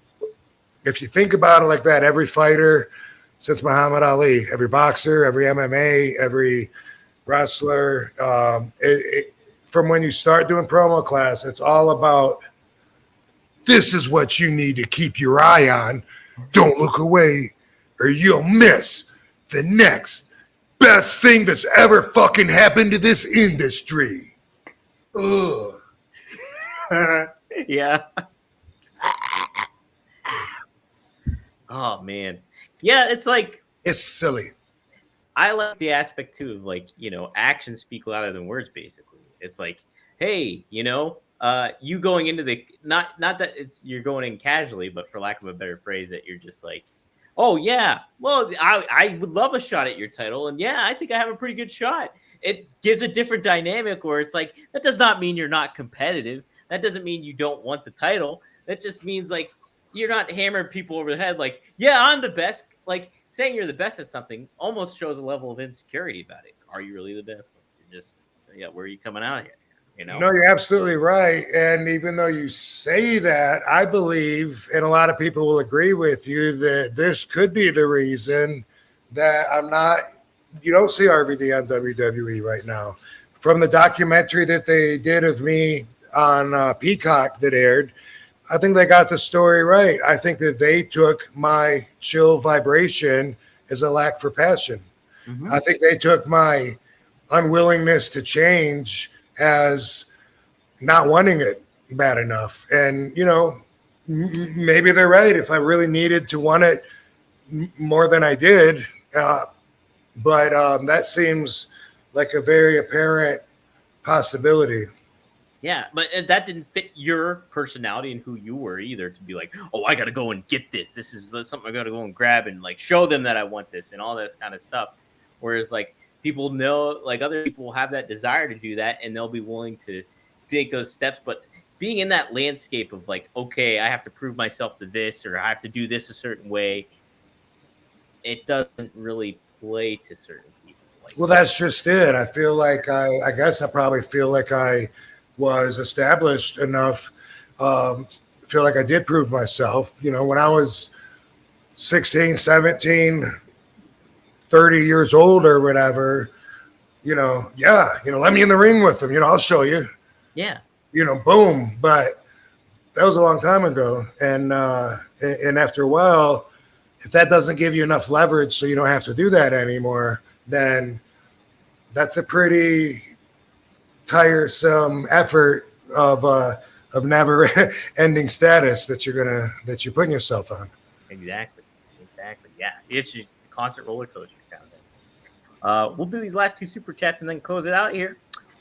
if you think about it like that, every fighter since Muhammad Ali, every boxer, every MMA, every wrestler, from when you start doing promo class, it's all about this is what you need to keep your eye on. Don't look away or you'll miss the next best thing that's ever fucking happened to this industry. Ugh. Yeah. Oh, man. Yeah, it's like... It's silly. I like the aspect, too, of, like, you know, actions speak louder than words, basically. It's like, hey, you know, you going into the... Not that it's you're going in casually, but for lack of a better phrase, that you're just like, oh, yeah, well, I would love a shot at your title. And, yeah, I think I have a pretty good shot. It gives a different dynamic where it's like, that does not mean you're not competitive. That doesn't mean you don't want the title. That just means, like, you're not hammering people over the head like, yeah, I'm the best. Like, saying you're the best at something almost shows a level of insecurity about it. Are you really the best? Like, you're just, yeah, where are you coming out here? You know? No, you're absolutely right. And even though you say that, I believe, and a lot of people will agree with you, that this could be the reason that you don't see RVD on WWE right now. From the documentary that they did of me on Peacock that aired, I think they got the story right. I think that they took my chill vibration as a lack for passion. Mm-hmm. I think they took my unwillingness to change as not wanting it bad enough. And, you know, maybe they're right. If I really needed to want it more than I did, but that seems like a very apparent possibility. Yeah, but that didn't fit your personality and who you were either, to be like, oh, I got to go and get this. This is something I got to go and grab and, like, show them that I want this and all this kind of stuff. Whereas, like, people know, like, other people have that desire to do that, and they'll be willing to take those steps. But being in that landscape of, like, okay, I have to prove myself to this, or I have to do this a certain way, it doesn't really play to certain people. Like, well, that's just it. I feel like I guess I probably feel like I was established enough, feel like I did prove myself. You know, when I was 16, 17, 30 years old or whatever, let me in the ring with him. I'll show you. Yeah. Boom. But that was a long time ago. And after a while, if that doesn't give you enough leverage so you don't have to do that anymore, then that's a pretty tiresome effort of never ending status that you're putting yourself on. Exactly. Yeah. It's just a constant roller coaster down there. We'll do these last two super chats and then close it out here.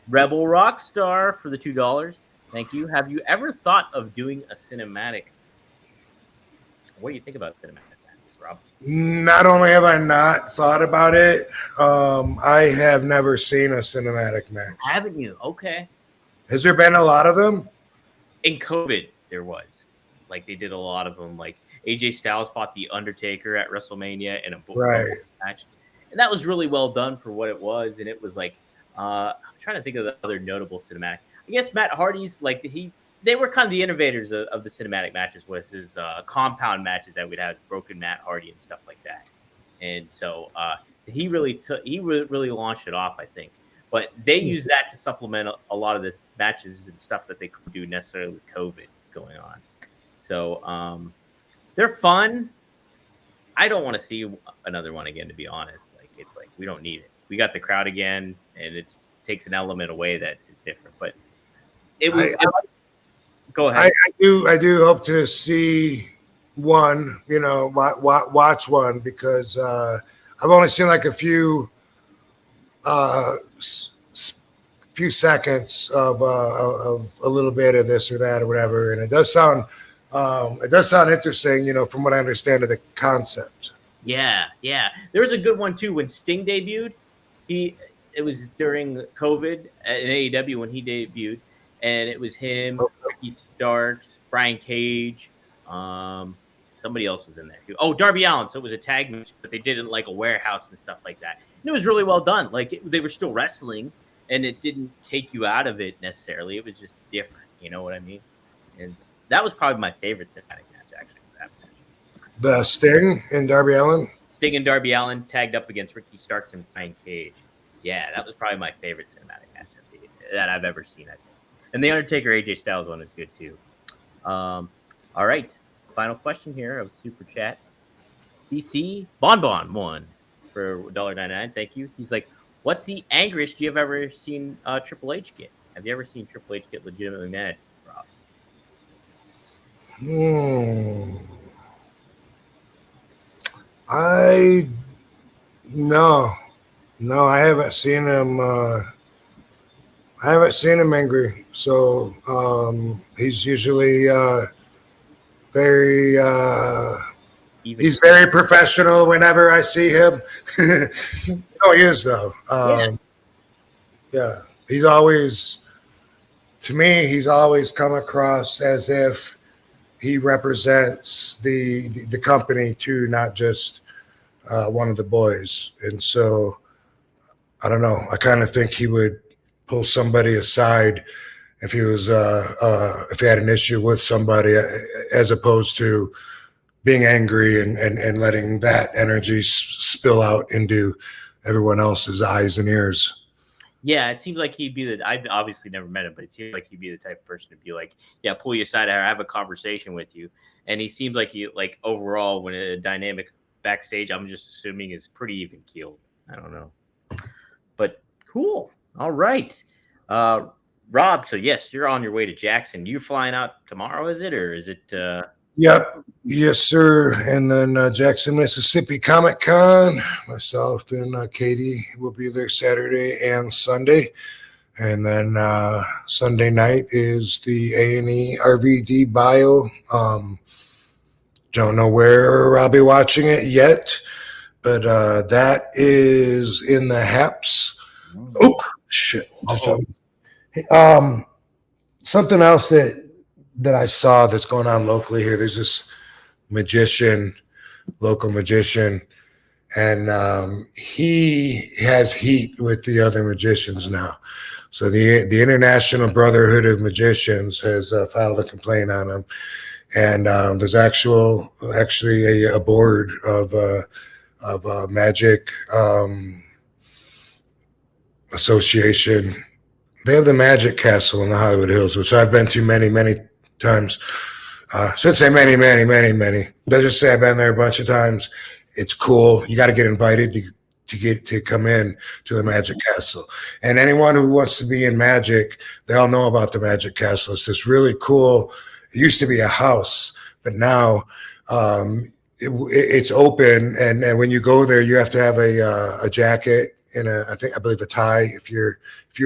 Rebel Rockstar for the $2. Thank you. Have you ever thought of doing a cinematic? What do you think about cinematic matches, Rob? Not only have I not thought about it, I have never seen a cinematic match. Haven't you? Okay. Has there been a lot of them? In COVID, there was. Like, they did a lot of them. Like, AJ Styles fought The Undertaker at WrestleMania in a match. And that was really well done for what it was. And it was like, I'm trying to think of the other notable cinematic. I guess Matt Hardy's, like, they were kind of the innovators of the cinematic matches, was his compound matches that we'd have, Broken Matt Hardy and stuff like that. And so he really launched it off, I think. But they used that to supplement a lot of the matches and stuff that they couldn't do necessarily with COVID going on. So they're fun. I don't want to see another one again, to be honest. Like, it's like, we don't need it. We got the crowd again, and it takes an element away that is different. But go ahead. I do hope to see one, watch one, because I've only seen like a few seconds of a little bit of this or that or whatever, and it does sound interesting, from what I understand of the concept. Yeah. There was a good one too when Sting debuted. It was during COVID in AEW when he debuted, and it was him, Ricky Starks, Brian Cage, somebody else was in there too. Oh, Darby Allin. So it was a tag match, but they did it like a warehouse and stuff like that. And it was really well done. Like, they were still wrestling, and it didn't take you out of it necessarily. It was just different. You know what I mean? And that was probably my favorite cinematic match, actually. That match. The Sting and Darby Allin? Sting and Darby Allin tagged up against Ricky Starks and Brian Cage. Yeah, that was probably my favorite cinematic match that I've ever seen, I think. And the Undertaker AJ Styles one is good, too. All right. Final question here of Super Chat. CC Bonbon won for $1.99. Thank you. He's like, what's the angriest you have ever seen Triple H get? Have you ever seen Triple H get legitimately mad, Rob? No, I haven't seen him. I haven't seen him angry. So he's usually very. He's very professional whenever I see him. Oh, he is though. Yeah, he's always. To me, he's always come across as if he represents the company too, not just one of the boys. And so, I don't know. I kind of think he would pull somebody aside if he was if he had an issue with somebody, as opposed to being angry and letting that energy spill out into everyone else's eyes and ears. Yeah, it seems like he'd be I've obviously never met him, but it seems like he'd be the type of person to be like, yeah, pull you aside, or have a conversation with you. And he seems like like overall, when a dynamic backstage, I'm just assuming is pretty even keeled. I don't know, but cool. All right, Rob. So yes, you're on your way to Jackson. You're flying out tomorrow, is it, or is it? Yep. Yes, sir. And then Jackson, Mississippi Comic Con. Myself and Katie will be there Saturday and Sunday. And then Sunday night is the A&E RVD bio. Don't know where I'll be watching it yet, but that is in the Haps. Oh, shit. Something else that I saw that's going on locally here. There's this local magician, and he has heat with the other magicians now. So the International Brotherhood of Magicians has filed a complaint on him, and there's actually a board of Magic Association. They have the Magic Castle in the Hollywood Hills, which I've been to many, many times. Should say many, many, many, many. Let's just say I've been there a bunch of times. It's cool. You got to get invited to come in to the Magic Castle. And anyone who wants to be in Magic, they all know about the Magic Castle. It's this really cool. It used to be a house, but now it's open. And when you go there, you have to have a jacket and I believe a tie if you're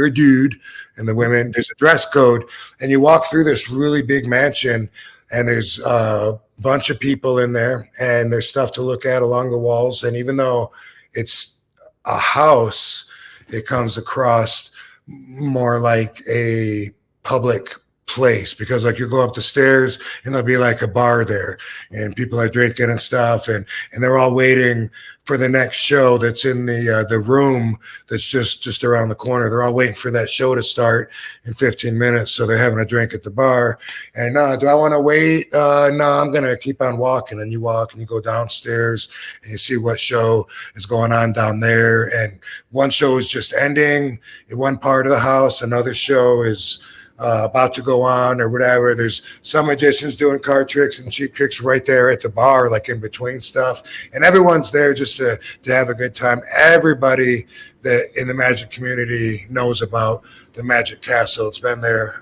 a dude. And the women, there's a dress code, and you walk through this really big mansion, and there's a bunch of people in there, and there's stuff to look at along the walls. And even though it's a house, it comes across more like a public place, because like you go up the stairs and there'll be like a bar there and people are drinking and stuff, and they're all waiting for the next show that's in the room that's just around the corner. They're all waiting for that show to start in 15 minutes, so they're having a drink at the bar. And do I want to wait? No, I'm gonna keep on walking. And you walk and you go downstairs and you see what show is going on down there. And one show is just ending in one part of the house, another show is about to go on or whatever. There's some magicians doing card tricks and cheap tricks right there at the bar, like in between stuff. And everyone's there just to have a good time. Everybody that in the magic community knows about the Magic Castle. It's been there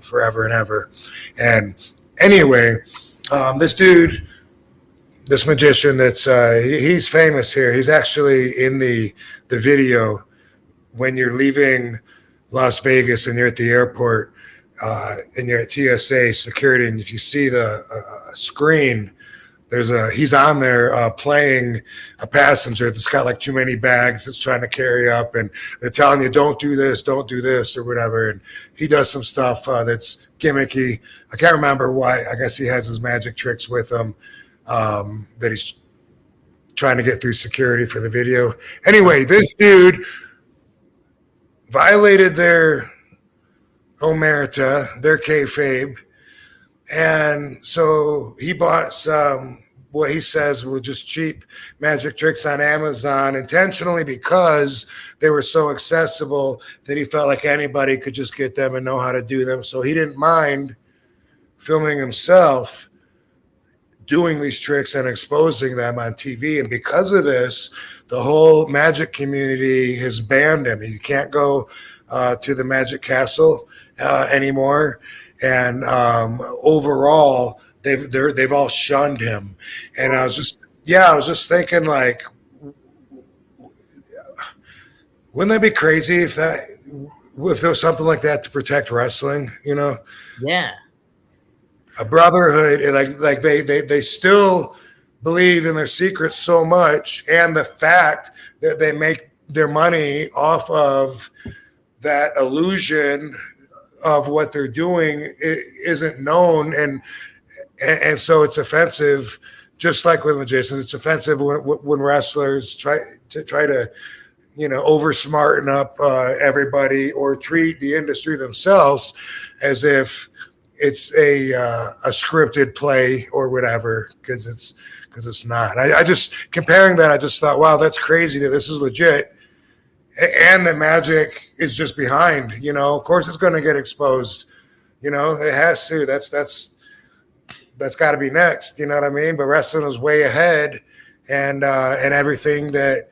forever and ever. And anyway, this dude, this magician that's he's famous here. He's actually in the video when you're leaving Las Vegas and you're at the airport and you're at TSA security, and if you see the screen, he's on there playing a passenger that's got like too many bags that's trying to carry up, and they're telling you don't do this or whatever. And he does some stuff that's gimmicky. I can't remember why. I guess he has his magic tricks with him that he's trying to get through security for the video. Anyway, this dude violated their omerta, their kayfabe, and so he bought some, what he says were just cheap magic tricks on Amazon intentionally because they were so accessible that he felt like anybody could just get them and know how to do them. So he didn't mind filming himself doing these tricks and exposing them on TV. And because of this, the whole magic community has banned him. You can't go to the Magic Castle anymore. And overall, they've all shunned him. And I was just thinking, like, wouldn't that be crazy if there was something like that to protect wrestling? You know? Yeah. A brotherhood, and like they still believe in their secrets so much, and the fact that they make their money off of that illusion of what they're doing isn't known, and so it's offensive. Just like with magicians, it's offensive when wrestlers try to over smarten up everybody or treat the industry themselves as if it's a scripted play or whatever, because it's not. I just, comparing that, I just thought, wow, that's crazy that this is legit, and the magic is just behind. Of course it's going to get exposed. It has to. That's got to be next. You know what I mean? But wrestling is way ahead, and everything that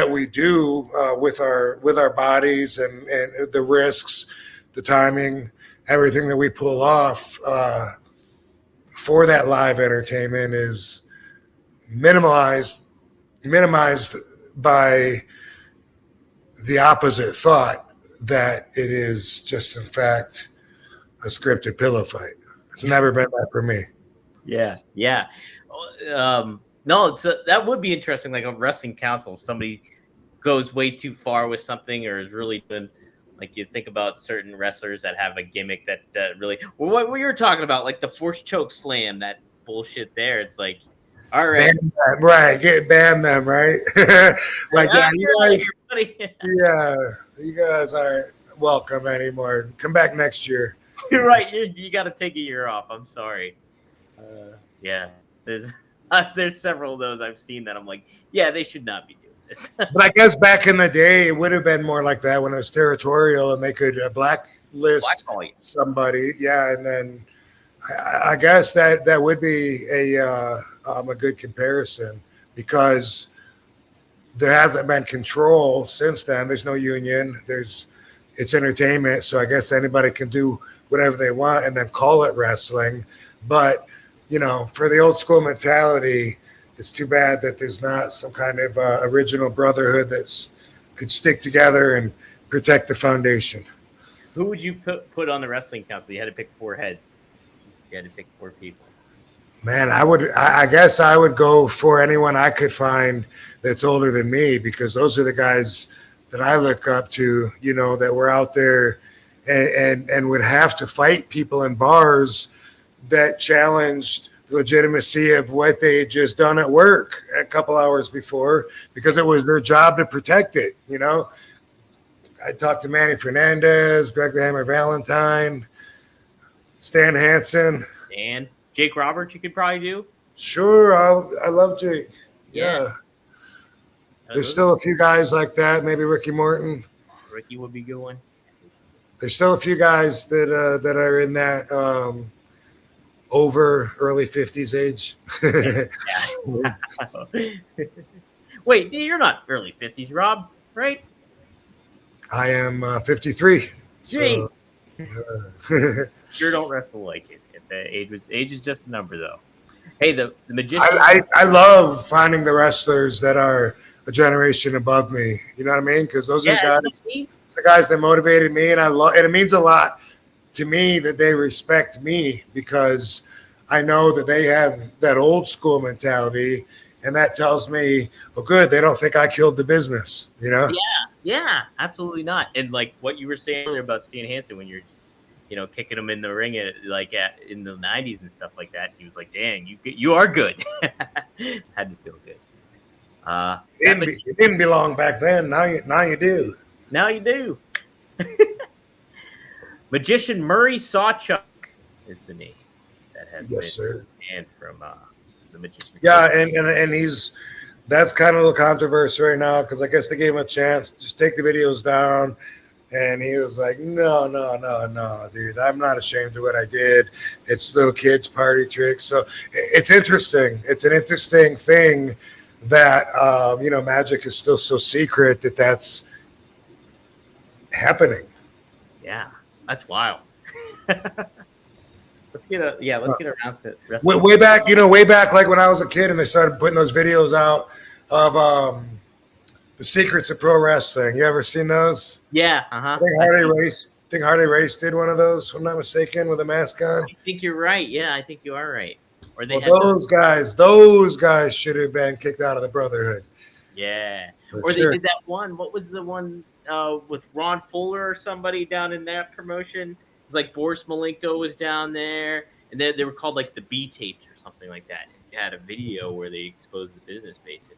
we do with our bodies and the risks, the timing, everything that we pull off for that live entertainment is minimized by the opposite thought that it is just, in fact, a scripted pillow fight. It's never been that for me. Yeah. No, that would be interesting, like a wrestling council. If somebody goes way too far with something or is really been, like, you think about certain wrestlers that have a gimmick that really, well, what we were talking about, like the force choke slam, that bullshit there. It's like, all right, ban them, right? Like, you guys aren't welcome anymore. Come back next year. You're right. You got to take a year off. I'm sorry. Yeah. There's several of those I've seen that I'm like, yeah, they should not be doing this. But I guess back in the day, it would have been more like that when it was territorial and they could blacklist somebody. Yeah, and then I guess that would be a good comparison because there hasn't been control since then. There's no union. It's entertainment, so I guess anybody can do whatever they want and then call it wrestling. But for the old school mentality, it's too bad that there's not some kind of original brotherhood could stick together and protect the foundation. Who would you put on the wrestling council? You had to pick 4 heads. You had to pick 4 people. Man, I guess I would go for anyone I could find that's older than me, because those are the guys that I look up to, that were out there and would have to fight people in bars that challenged the legitimacy of what they had just done at work a couple hours before, because it was their job to protect it. I talked to Manny Fernandez, Greg the Hammer Valentine, Stan Hansen, and Jake Roberts. You could probably do. Sure, I love Jake. Yeah. There's still a few guys like that. Maybe Ricky Morton. Ricky would be a good one. There's still a few guys that are in that over early 50s age. Wait, you're not early 50s, Rob, right? I am 53. Jeez. So, sure don't wrestle like it. Age is just a number, though. Hey, the magician. I love finding the wrestlers that are a generation above me. You know what I mean? Because those are the guys that motivated me, and and it means a lot to me that they respect me, because I know that they have that old school mentality, and that tells me, oh, good, they don't think I killed the business. Yeah, absolutely not. And like what you were saying earlier about Stan Hansen, when you're just kicking him in the ring in the 90s and stuff like that, he was like, dang, you are good. Had to feel good. It didn't belong back then. Now you do. Now you do. Magician Murray Sawchuck is the name that has been banned from the Magician. Yeah, and that's kind of a little controversy right now, because I guess they gave him a chance to just take the videos down. And he was like, no, dude, I'm not ashamed of what I did. It's little kids' party tricks. So it's interesting. It's an interesting thing that, magic is still so secret that that's happening. Yeah, that's wild. Let's get around to it. Way back, like when I was a kid and they started putting those videos out of the secrets of pro wrestling. You ever seen those? Yeah. I think Harley Race did one of those, if I'm not mistaken, with a mask on. I think you're right. Yeah, I think you are right. Or those guys should have been kicked out of the Brotherhood. Yeah. They did that one. What was the one with Ron Fuller or somebody down in that promotion? It was like Boris Malenko was down there, and they were called like the B tapes or something like that. It had a video where they exposed the business basically,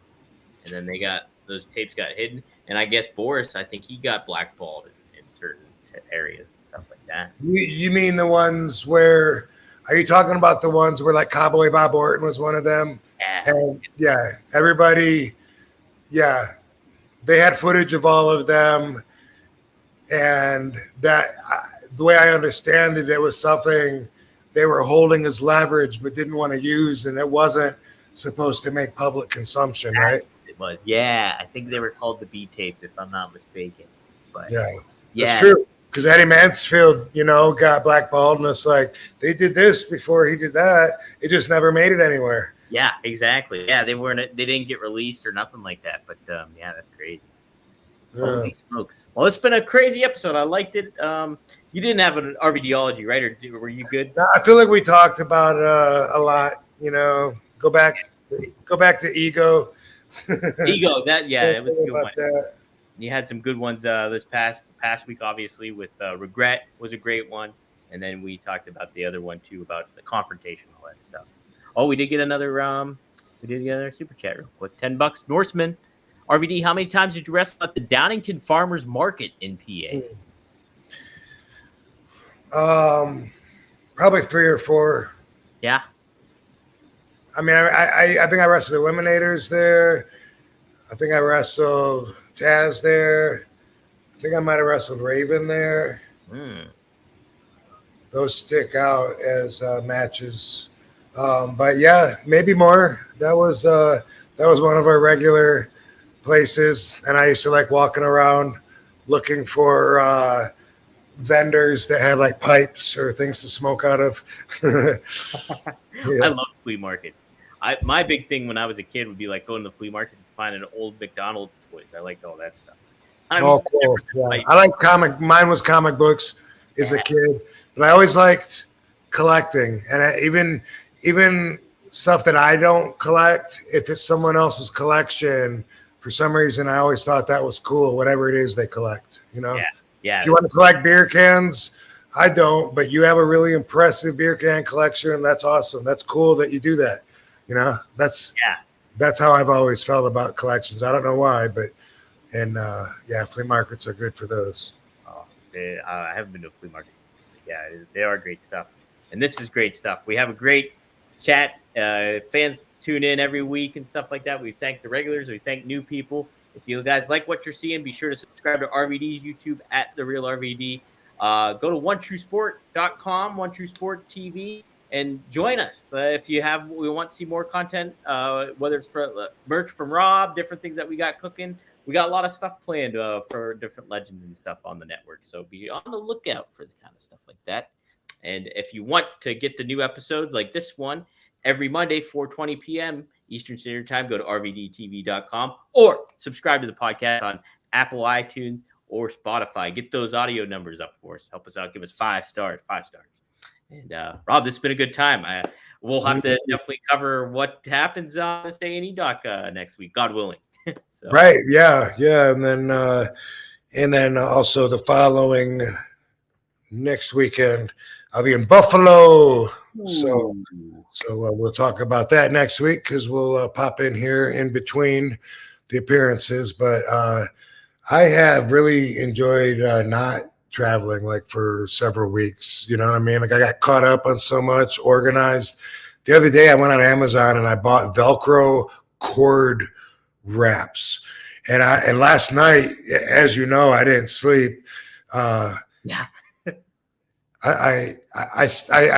and then those tapes got hidden. And I guess Boris, I think he got blackballed in certain areas and stuff like that. You mean the ones where? Are you talking about the ones where like Cowboy Bob Orton was one of them? Yeah. And everybody, they had footage of all of them, and that the way I understand it, it was something they were holding as leverage but didn't want to use, and it wasn't supposed to make public consumption, right? It was, yeah. I think they were called the B tapes, if I'm not mistaken. But yeah, that's true. Because Eddie Mansfield, got blackballed, and it's like they did this before he did that. It just never made it anywhere. Yeah, exactly. Yeah, they didn't get released or nothing like that. But yeah, that's crazy. Holy smokes! Well, it's been a crazy episode. I liked it. You didn't have an RVDology, right? Or were you good? No, I feel like we talked about a lot. Go back to ego. Ego. It was a good one. That. You had some good ones this past week, obviously, with Regret was a great one. And then we talked about the other one, too, about the confrontation, all that stuff. Oh, we did get another super chat real quick. $10. Norseman. RVD, how many times did you wrestle at the Downington Farmers Market in PA? Probably 3 or 4. Yeah. I mean, I think I wrestled Eliminators there. I think I wrestled Taz there. I think I might have wrestled Raven there. Those stick out as matches. But yeah, maybe more. That was one of our regular places, and I used to like walking around looking for vendors that had like pipes or things to smoke out of. I love flea markets. My big thing when I was a kid would be like going to the flea markets and finding old McDonald's toys. I liked all that stuff. Cool. Yeah. I like comic. Mine was comic books as a kid, but I always liked collecting, and even stuff that I don't collect. If it's someone else's collection, for some reason, I always thought that was cool. Whatever it is they collect, Yeah. If you want to collect beer cans, I don't, but you have a really impressive beer can collection. That's awesome. That's cool that you do that. That's how I've always felt about collections. I don't know why, but flea markets are good for those. Oh, I haven't been to a flea market. Yeah, they are great stuff, and this is great stuff. We have a great chat. Fans tune in every week and stuff like that. We thank the regulars. We thank new people. If you guys like what you're seeing, be sure to subscribe to RVD's YouTube at The Real RVD. Go to OneTrueSport.com, OneTrueSport TV, and join us. If you we want to see more content, whether it's for merch from Rob, different things that we got cooking. We got a lot of stuff planned for different legends and stuff on the network. So be on the lookout for the kind of stuff like that. And if you want to get the new episodes like this one, every Monday, 4:20 p.m. Eastern Standard Time, go to rvdtv.com or subscribe to the podcast on Apple, iTunes, or Spotify. Get those audio numbers up for us. Help us out. Give us 5 stars. And Rob, this has been a good time. We'll have to definitely cover what happens on this A&E doc next week, God willing. So. Right. Yeah. And then also the following next weekend, I'll be in Buffalo. So we'll talk about that next week because we'll pop in here in between the appearances. But I have really enjoyed not traveling like for several weeks. You know what I mean? Like I got caught up on so much, organized. The other day I went on Amazon and I bought Velcro cord wraps. And last night, as you know, I didn't sleep. Yeah. I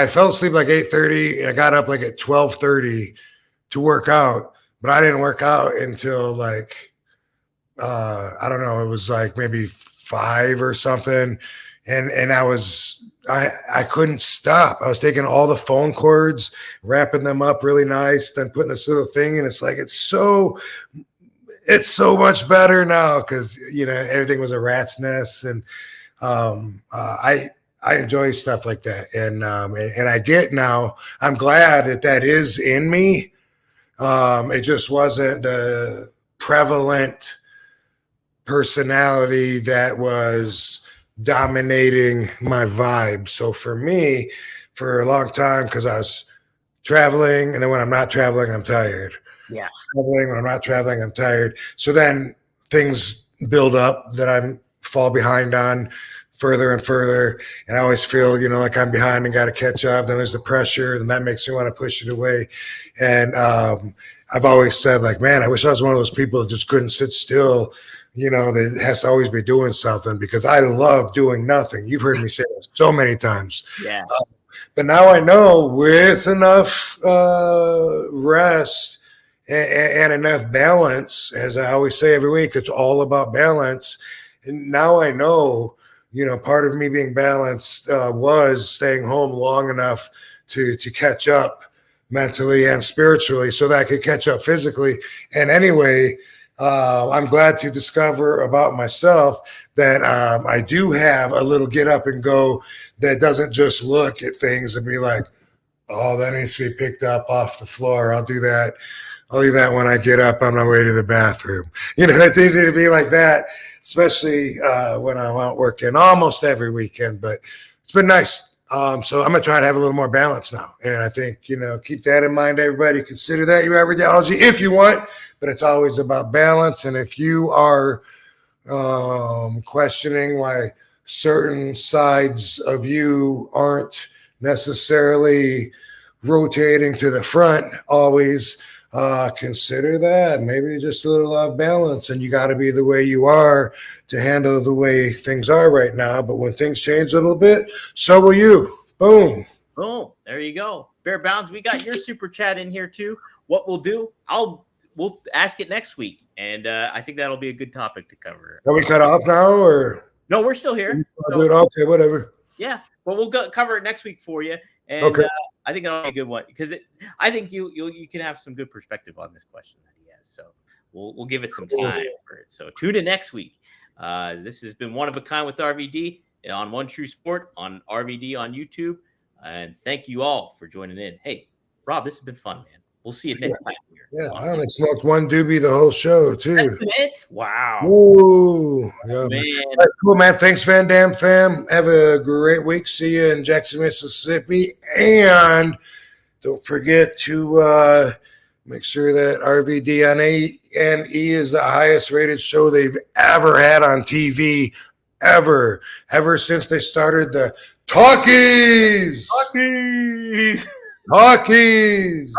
fell asleep like 8:30 and I got up like at 12:30 to work out, but I didn't work out until like I don't know, it was like maybe 5 or something. And I couldn't stop. I was taking all the phone cords, wrapping them up really nice, then putting this little thing, and it's like it's so much better now because everything was a rat's nest. And I enjoy stuff like that, and I get now. I'm glad that is in me. It just wasn't the prevalent personality that was dominating my vibe. So for me, for a long time, because I was traveling, and then when I'm not traveling, I'm tired. Yeah, traveling. When I'm not traveling, I'm tired. So then things build up that I fall behind on further and further, and I always feel like I'm behind and got to catch up. Then there's the pressure, and that makes me want to push it away. And I've always said, like, man, I wish I was one of those people that just couldn't sit still, that has to always be doing something, because I love doing nothing. You've heard me say this so many times. Yeah. But now I know, with enough rest and enough balance, as I always say every week, it's all about balance. And now I know, part of me being balanced was staying home long enough to catch up mentally and spiritually so that I could catch up physically. And anyway, I'm glad to discover about myself that I do have a little get up and go that doesn't just look at things and be like, oh, that needs to be picked up off the floor. I'll do that. I'll do that when I get up on my way to the bathroom. It's easy to be like that, especially when I'm out working almost every weekend, but it's been nice. So I'm going to try to have a little more balance now. And I think, keep that in mind, everybody. Consider that your everydayology if you want, but it's always about balance. And if you are questioning why certain sides of you aren't necessarily rotating to the front always, consider that. Maybe just a little off balance, and you got to be the way you are to handle the way things are right now. But when things change a little bit, so will you. Boom. Boom. There you go. Bear Bounds, we got your super chat in here too. What we'll do, we'll ask it next week, and I think that'll be a good topic to cover. Are we cut off now, or no? We're still here. So, okay, whatever. Yeah, but we'll cover it next week for you, and Okay. I think that'll be a good one because I think you can have some good perspective on this question that he has. So we'll give it some time for it. So tune in next week. This has been One of a Kind with RVD on One True Sport on RVD on YouTube. And thank you all for joining in. Hey, Rob, this has been fun, man. We'll see you next time here. Yeah, I only smoked one doobie the whole show, too. That's it? Wow. Ooh. Yeah, Man. All right, cool, man. Thanks, Van Dam fam. Have a great week. See you in Jackson, Mississippi. And don't forget to make sure that RVD on A&E is the highest rated show they've ever had on TV, ever since they started the Talkies. Talkies. Talkies.